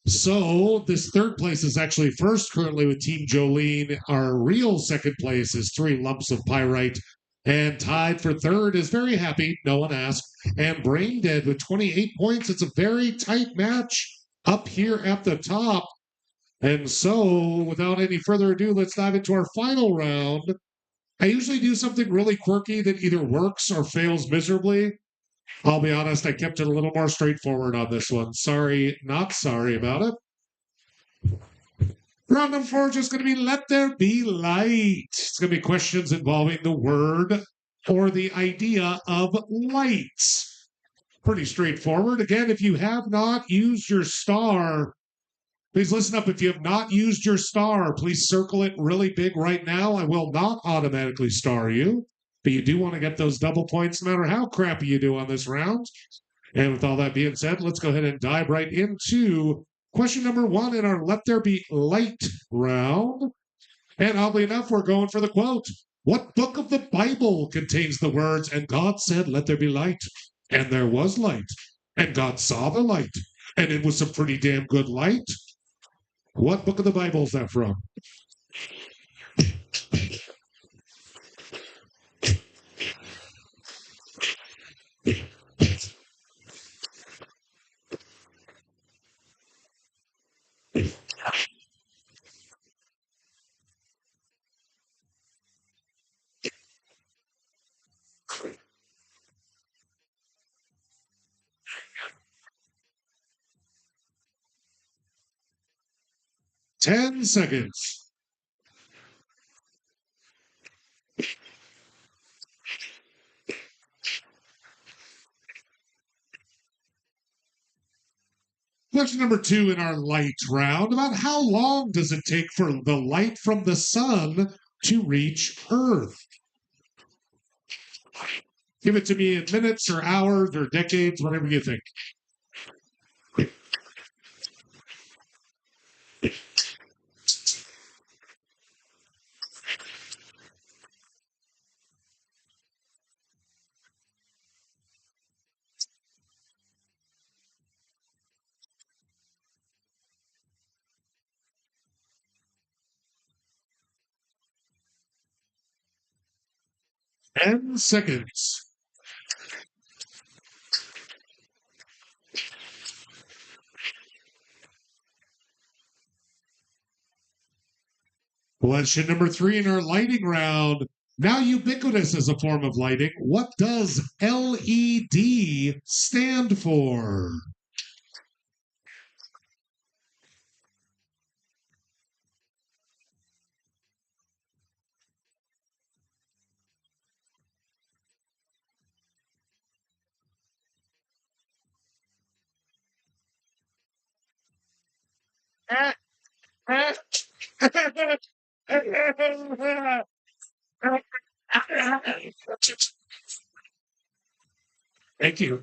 So this third place is actually first currently with Team Jolene. Our real second place is 3 Lumps of Pyrite. And tied for third is Very Happy, no one asked, and Brain Dead with 28 points. It's a very tight match up here at the top. And so, without any further ado, let's dive into our final round. I usually do something really quirky that either works or fails miserably. I'll be honest, I kept it a little more straightforward on this one. Sorry, not sorry about it. Round number 4 is just going to be Let There Be Light. It's going to be questions involving the word or the idea of light. Pretty straightforward. Again, if you have not used your star, please listen up. If you have not used your star, please circle it really big right now. I will not automatically star you, but you do want to get those double points no matter how crappy you do on this round. And with all that being said, let's go ahead and dive right into question number 1 in our Let There Be Light round. And oddly enough, we're going for the quote. What book of the Bible contains the words, "And God said, let there be light, and there was light, and God saw the light, and it was some pretty damn good light"? What book of the Bible is that from? Ten seconds. Question number 2 in our light round. About how long does it take for the light from the sun to reach Earth? Give it to me in minutes or hours or decades, whatever you think. Ten seconds. Question number 3 in our lighting round. Now ubiquitous as a form of lighting, what does LED stand for? Thank you.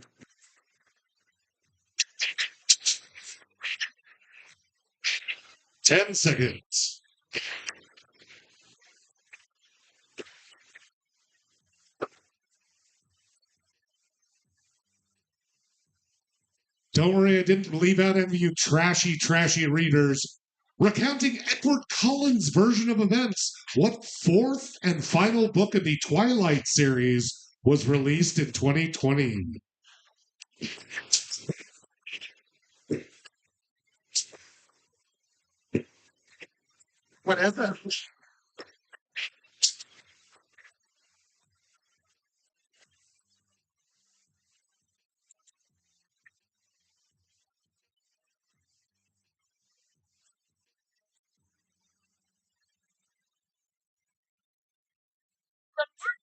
Ten seconds. Don't worry, I didn't leave out any of you trashy readers. Recounting Edward Cullen's version of events, what 4th and final book of the Twilight series was released in 2020? Whatever.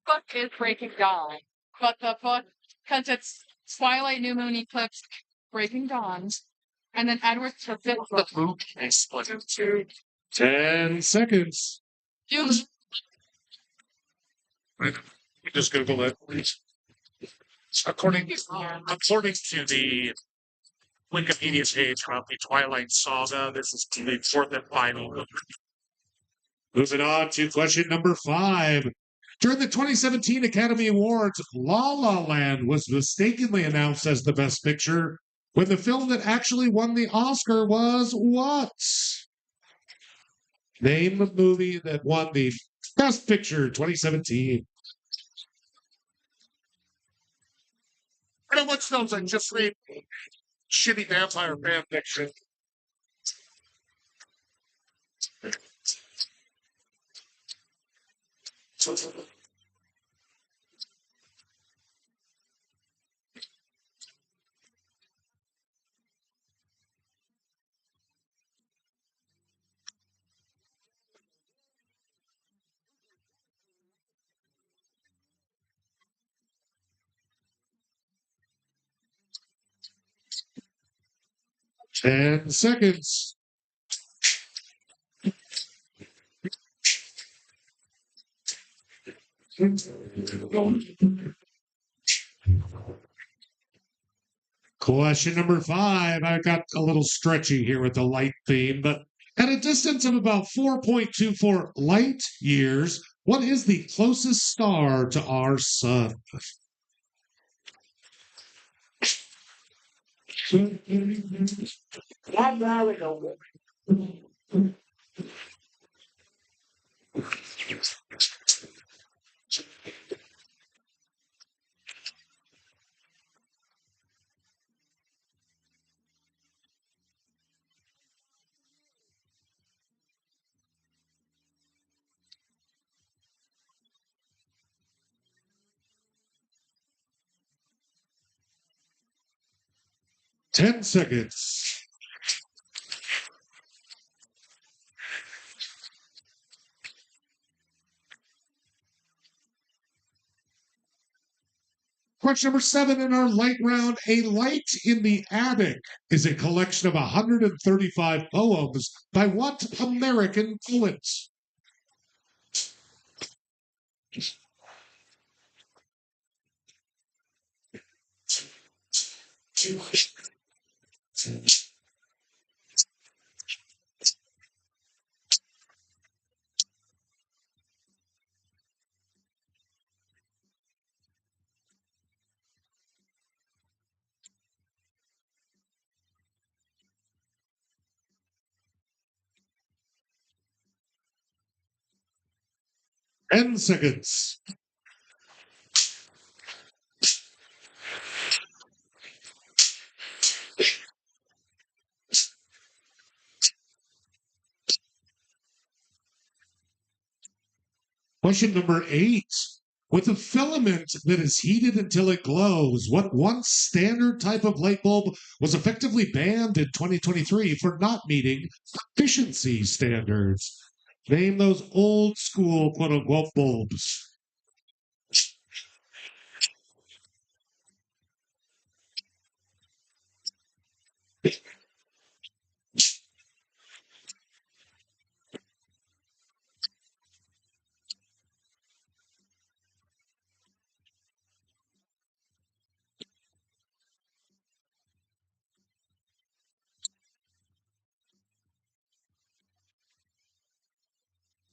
Book is Breaking Dawn, but the book, because it's Twilight, New Moon, Eclipse, Breaking Dawns, and then Edward's the 5th book. The book is split into 10 seconds. You just Google it. According to the Wikipedia page about the Twilight Saga. This is the fourth and final. Moving on to question number 5. During the 2017 Academy Awards, La La Land was mistakenly announced as the Best Picture when the film that actually won the Oscar was what? Name the movie that won the Best Picture 2017. I don't watch films. I just read shitty vampire fan fiction. Ten seconds. Question number 5. I got a little stretchy here with the light theme, but at a distance of about 4.24 light years, what is the closest star to our sun? Ten seconds. Question number 7 in our light round. A Light in the Attic is a collection of 135 poems by what American poet? Ten seconds. Question number 8. With a filament that is heated until it glows, what once standard type of light bulb was effectively banned in 2023 for not meeting efficiency standards? Name those old school quote unquote bulbs.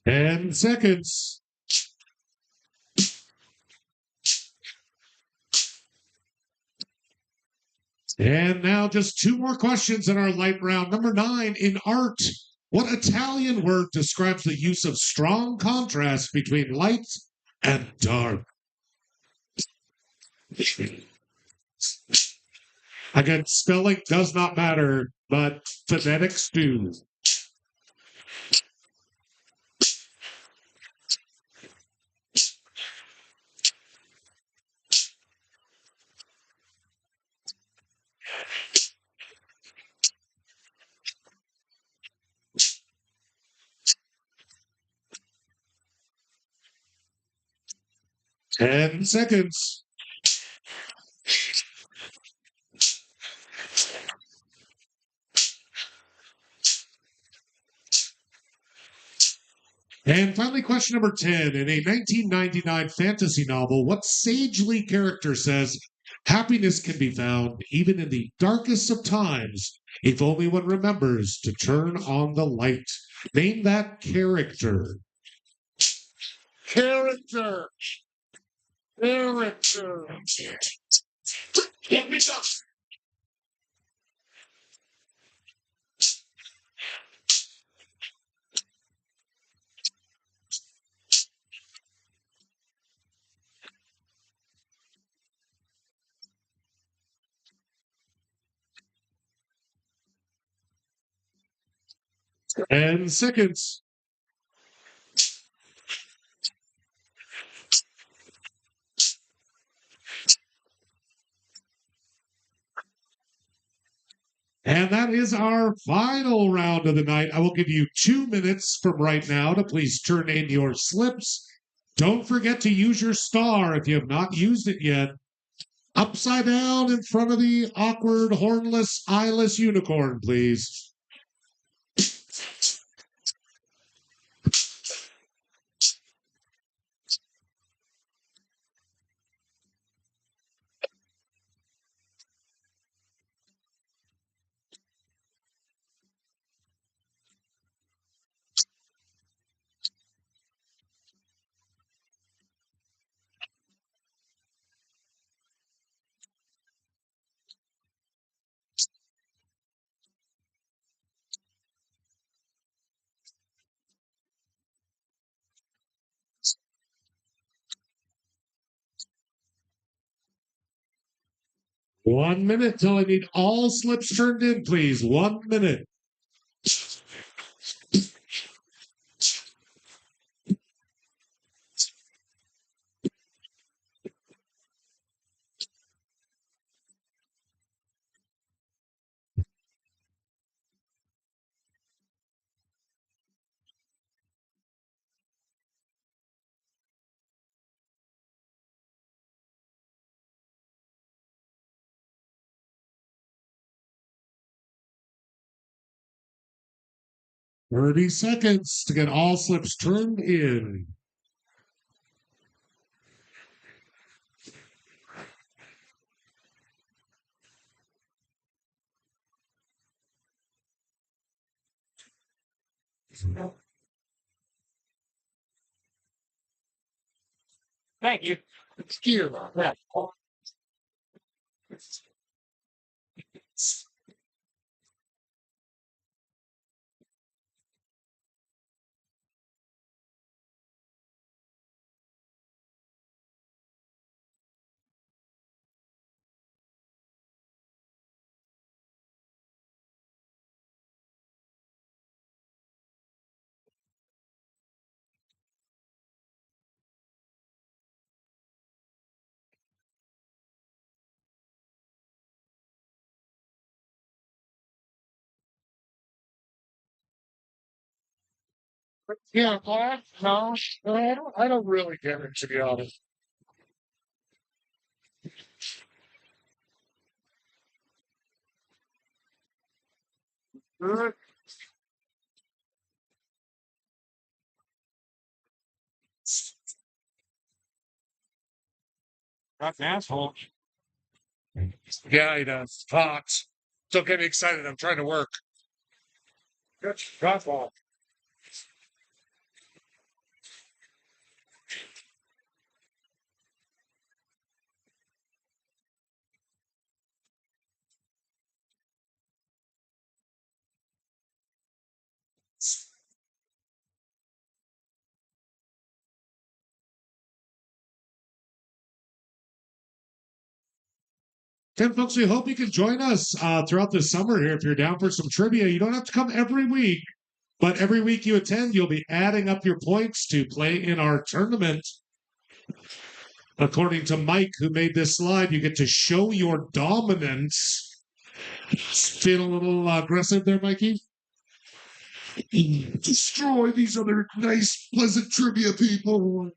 Ten seconds. And now just 2 more questions in our light round. Number 9, in art, what Italian word describes the use of strong contrast between light and dark? Again, spelling does not matter, but phonetics do. Ten seconds. And finally, question number 10. In a 1999 fantasy novel, what sagely character says, Happiness can be found even in the darkest of times if only one remembers to turn on the light. Name that character. Character. Character. Get me some. And seconds. And that is our final round of the night. I will give you 2 minutes from right now to please turn in your slips. Don't forget to use your star if you have not used it yet. Upside down in front of the awkward, hornless, eyeless unicorn, please. One minute till I need all slips turned in, please. 1 minute. Thirty seconds to get all slips turned in. Thank you. Excuse me. 'Yeah, what? No, I don't really get it, to be honest. That's an asshole. Yeah, he does. Hot. Don't get me excited. I'm trying to work. Good. Drop off. And folks, we hope you can join us throughout the summer here. If you're down for some trivia, you don't have to come every week, but every week you attend, you'll be adding up your points to play in our tournament. According to Mike, who made this slide, you get to show your dominance. Feel a little aggressive there, Mikey? Destroy these other nice, pleasant trivia people.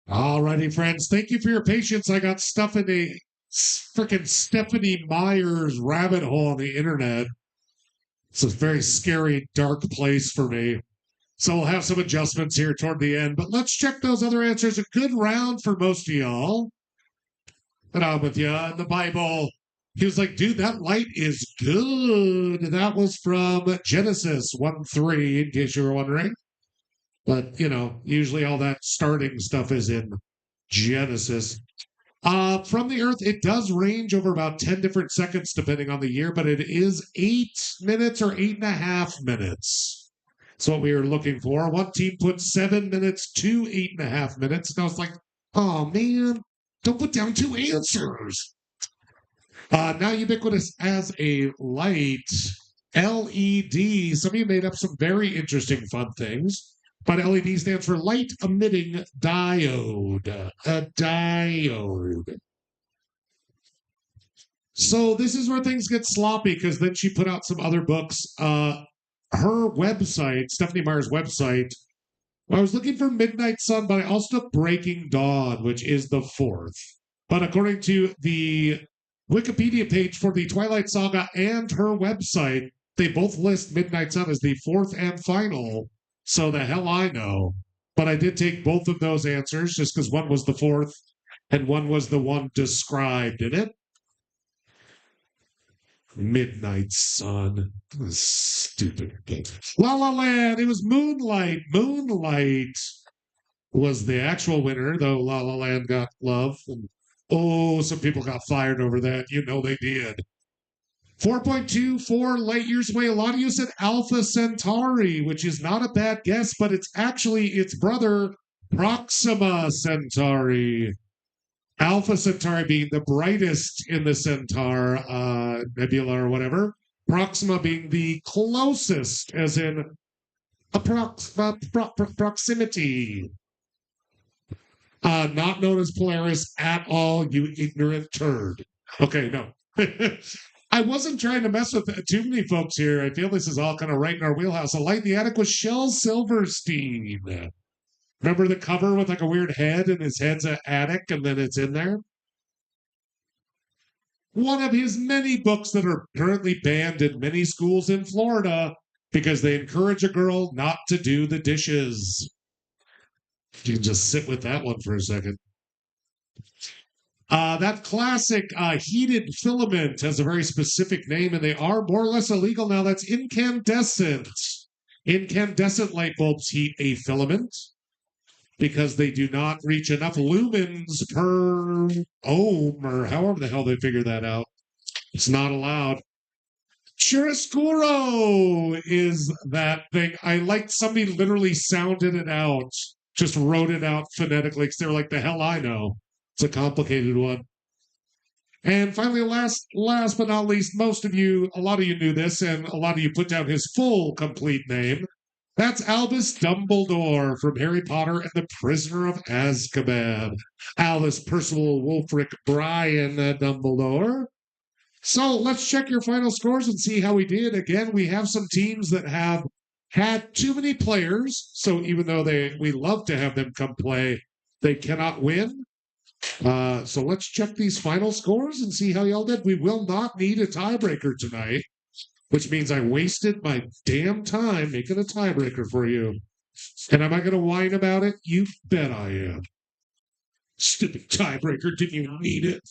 Alrighty, friends. Thank you for your patience. I got stuff in a freaking Stephanie Myers rabbit hole on the internet. It's a very scary, dark place for me. So we'll have some adjustments here toward the end, but let's check those other answers. A good round for most of y'all. And I'm with you. In the Bible, he was like, dude, that light is good. That was from Genesis 1:3, in case you were wondering. But, usually all that starting stuff is in Genesis. From the Earth, it does range over about 10 different seconds, depending on the year, but it is 8 minutes or 8.5 minutes. That's what we were looking for. One team put 7 minutes to 8.5 minutes. And I was like, oh, man, don't put down 2 answers. Now ubiquitous as a light, LED. Some of you made up some very interesting, fun things. But LED stands for light emitting diode. A diode. So this is where things get sloppy because then she put out some other books. Her website, Stephanie Meyer's website, I was looking for Midnight Sun, but I also took Breaking Dawn, which is the 4th. But according to the Wikipedia page for the Twilight Saga and her website, they both list Midnight Sun as the 4th and final. So the hell I know. But I did take both of those answers just because one was the 4th and one was the one described in it. Midnight Sun. Stupid game. La La Land. It was Moonlight. Moonlight was the actual winner, though La La Land got love. And, some people got fired over that. They did. 4.24 light years away. A lot of you said Alpha Centauri, which is not a bad guess, but it's actually its brother, Proxima Centauri. Alpha Centauri being the brightest in the Centaur nebula or whatever. Proxima being the closest, as in proximity. Not known as Polaris at all, you ignorant turd. Okay, no. I wasn't trying to mess with too many folks here. I feel this is all kind of right in our wheelhouse. A light in the attic was Shel Silverstein. Remember the cover with like a weird head and his head's an attic and then it's in there? One of his many books that are currently banned in many schools in Florida because they encourage a girl not to do the dishes. You can just sit with that one for a second. That classic heated filament has a very specific name, and they are more or less illegal now. That's incandescent. Incandescent light bulbs heat a filament because they do not reach enough lumens per ohm, or however the hell they figure that out. It's not allowed. Chiaroscuro is that thing. I liked somebody literally sounded it out, just wrote it out phonetically because they were like, the hell I know. It's a complicated one. And finally, last but not least, a lot of you knew this, and a lot of you put down his full, complete name. That's Albus Dumbledore from Harry Potter and the Prisoner of Azkaban. Albus Percival Wulfric Brian Dumbledore. So let's check your final scores and see how we did. Again, we have some teams that have had too many players, so even though we love to have them come play, they cannot win. So let's check these final scores and see how y'all did. We will not need a tiebreaker tonight, which means I wasted my damn time making a tiebreaker for you. And am I going to whine about it? You bet I am. Stupid tiebreaker, didn't you need it?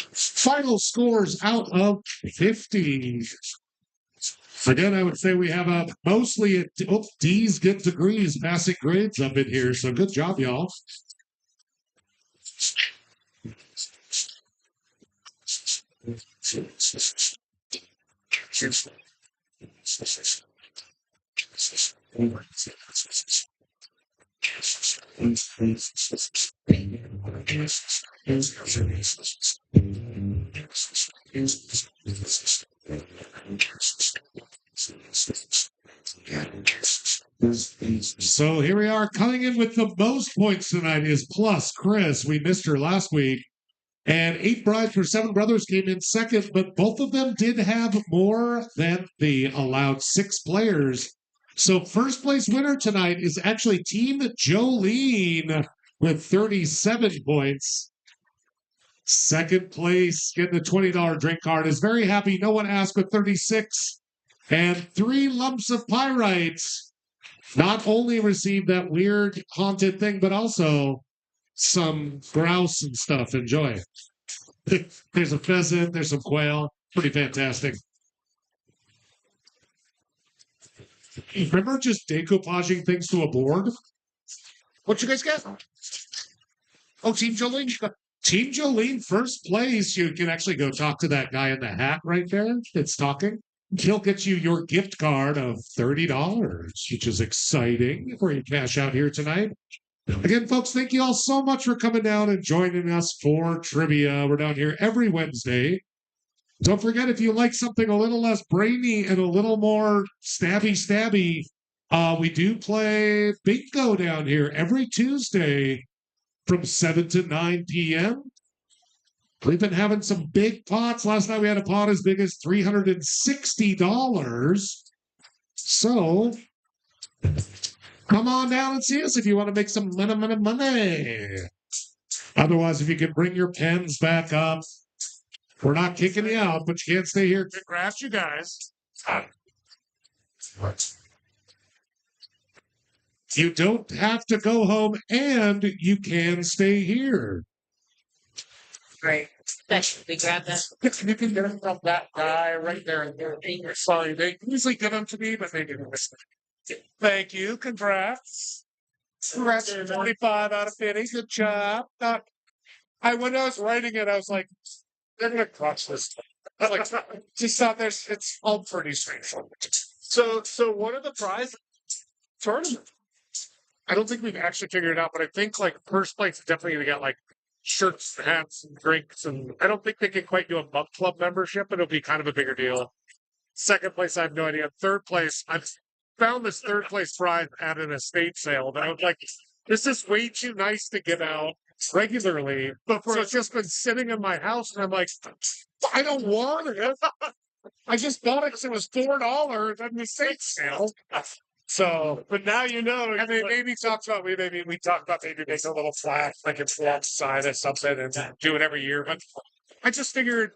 Final scores out of 50. Again, I would say we have mostly D's get degrees, passing grades up in here. So good job, y'all. So here we are, coming in with the most points tonight is Plus Chris. We missed her last week. And 8 Brides for 7 Brothers came in second, but both of them did have more than the allowed 6 players. So first place winner tonight is actually Team Jolene with 37 points. Second place, getting the $20 drink card, is Very Happy No One Asked with 36. And 3 lumps of pyrite. Not only received that weird haunted thing, but also some grouse and stuff. Enjoy it. There's a pheasant, there's some quail. Pretty fantastic. Remember just decoupaging things to a board? What you guys get? Oh, Team Jolene. Team Jolene, first place. You can actually go talk to that guy in the hat right there that's talking. He'll get you your gift card of $30, which is exciting for you cash out here tonight. Again, folks, thank you all so much for coming down and joining us for trivia. We're down here every Wednesday. Don't forget, if you like something a little less brainy and a little more stabby, we do play bingo down here every Tuesday from 7 to 9 p.m. We've been having some big pots. Last night we had a pot as big as $360. So come on down and see us if you want to make some money. Otherwise, if you can bring your pens back up, we're not kicking you out, but you can't stay here. Congrats, you guys. You don't have to go home, and you can stay here. Great. We grab that. You can get them from that guy right there in their Sorry, they usually give them to me, but they didn't miss it. Thank you. Congrats. Congrats. 25 out of 50. Good job. When I was writing it, I was like, they're gonna crush this. I was like, just thought it's all pretty straightforward. So what are the prizes? Tournament. I don't think we've actually figured it out, but I think like first place is definitely gonna get like shirts, hats, and drinks, and I don't think they can quite do a month club membership, but it'll be kind of a bigger deal. Second place, I have no idea. Third place, I found this third place prize at an estate sale, but I was like, this is way too nice to give out regularly. But so it's just been sitting in my house, and I'm like, I don't want it. I just bought it because it was $4 at an estate sale. So, but now you know. And they maybe talked about we talked about maybe make a little flat, like it's alongside or something, and do it every year. But I just figured,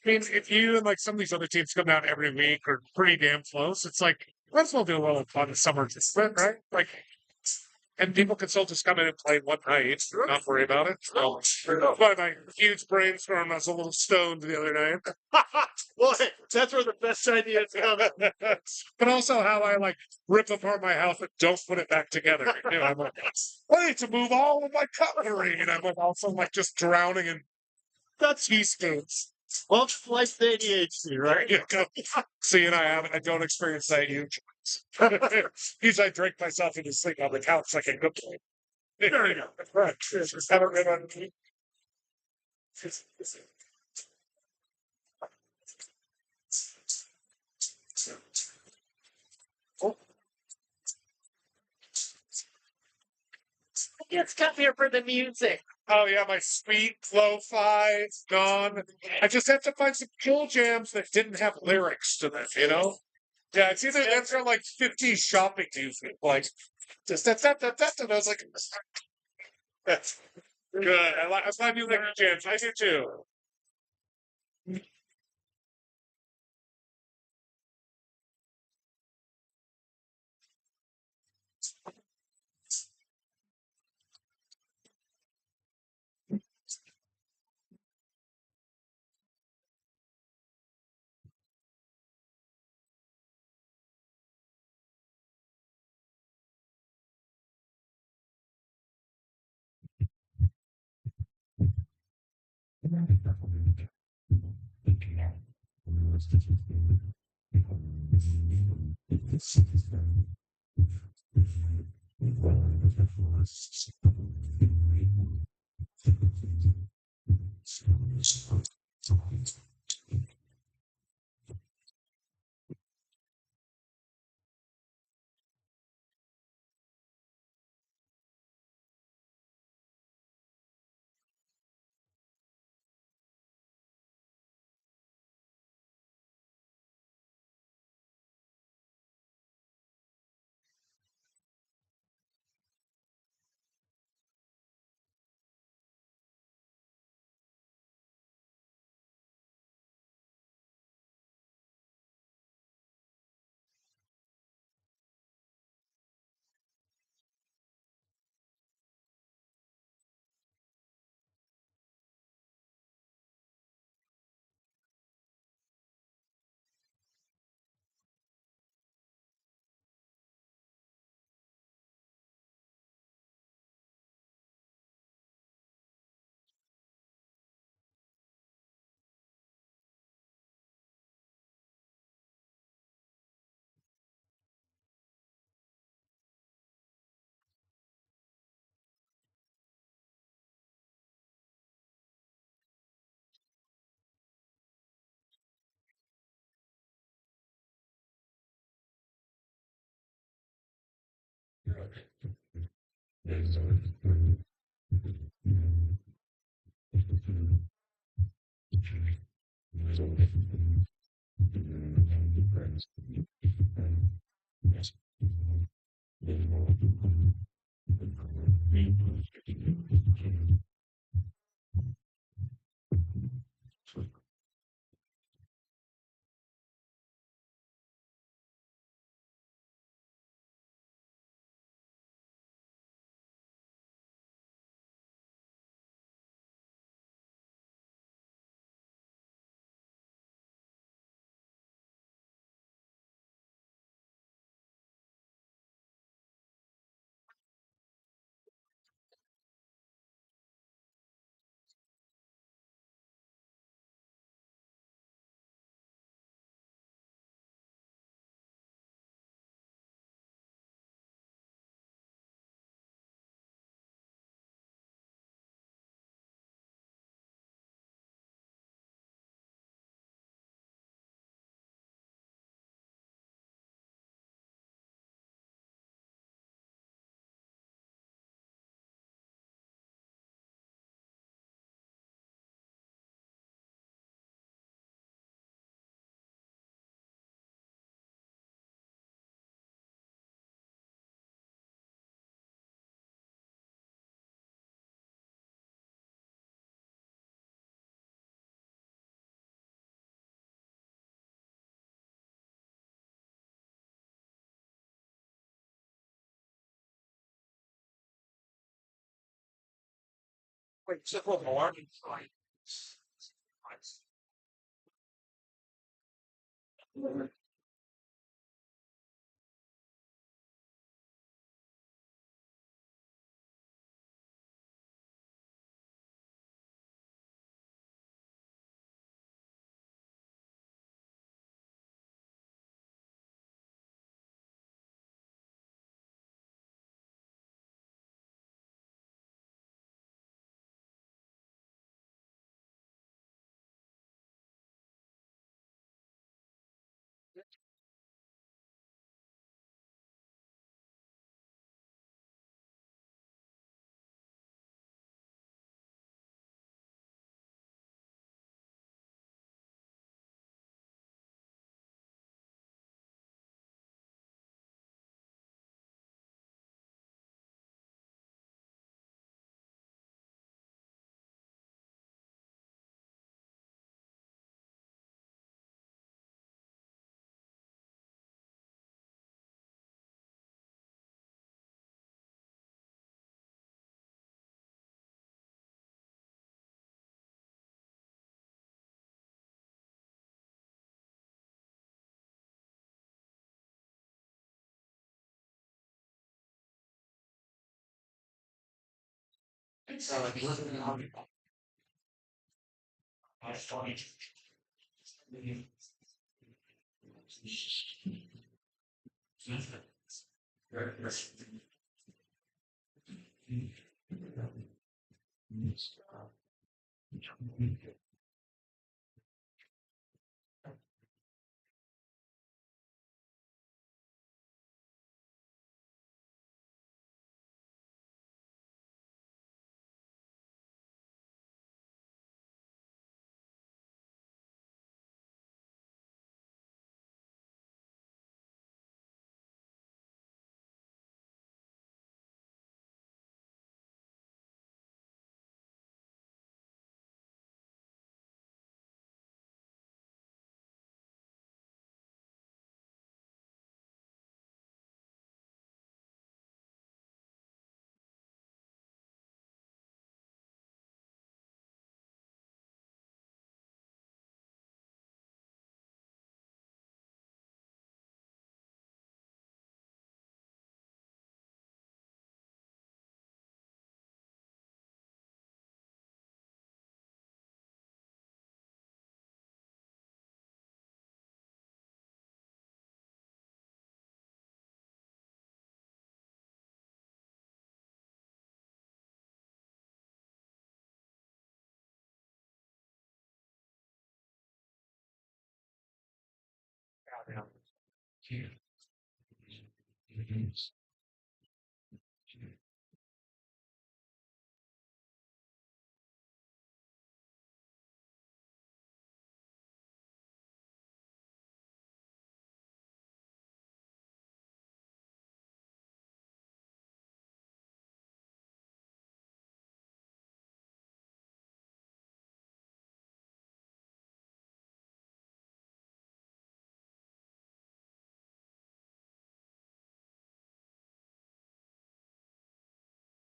I mean, if you and like some of these other teams come down every week or pretty damn close, it's like let's well do a little fun summer tournament, right? Like, and people can still just come in and play one night, not worry about it. So, but my huge brainstorm, I was a little stoned the other night. Well, hey, that's where the best ideas come. But also how I like rip apart my house and don't put it back together. You know, I'm like, I need to move all of my cutlery, and I'm like also like just drowning in teaspoons. Well, it's like the ADHD, right? You know, see, and I don't experience that huge. Usually I drink myself into sleep on the couch like a good boy. There you go. Right. Just haven't been on. Just come here for the music. Oh yeah, my sweet lo-fi is gone. I just have to find some cool jams that didn't have lyrics to them, you know? Yeah, it's either that's or like 50 shopping music, like just that. And I was like, that's good. I glad you like the jams. I do too. Wait, just one more.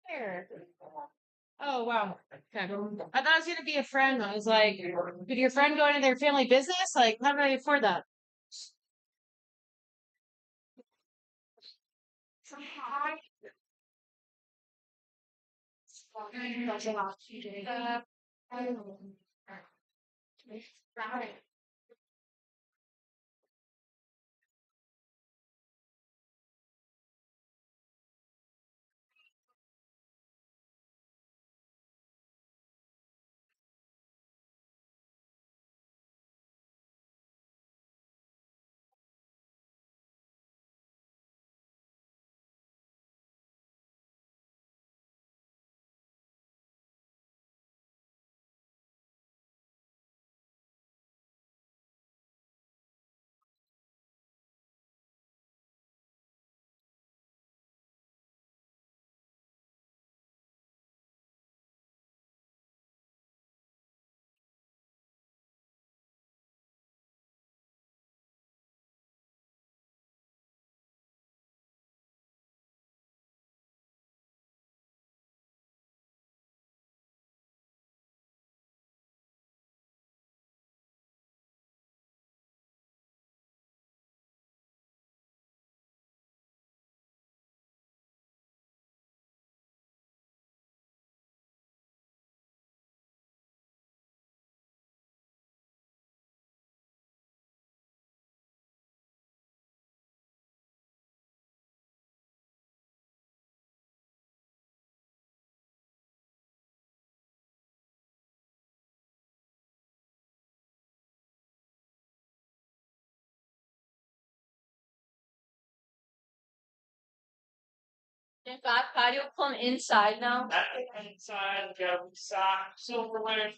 There. Oh wow. Okay. I thought it was gonna be a friend. I was like, did your friend go into their family business? Like, how do I afford that? In fact, patio come inside now. Inside, we have sock, silverware.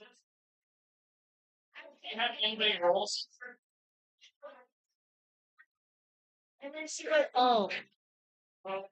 Do you have anybody rolls? And then she went, oh. Well,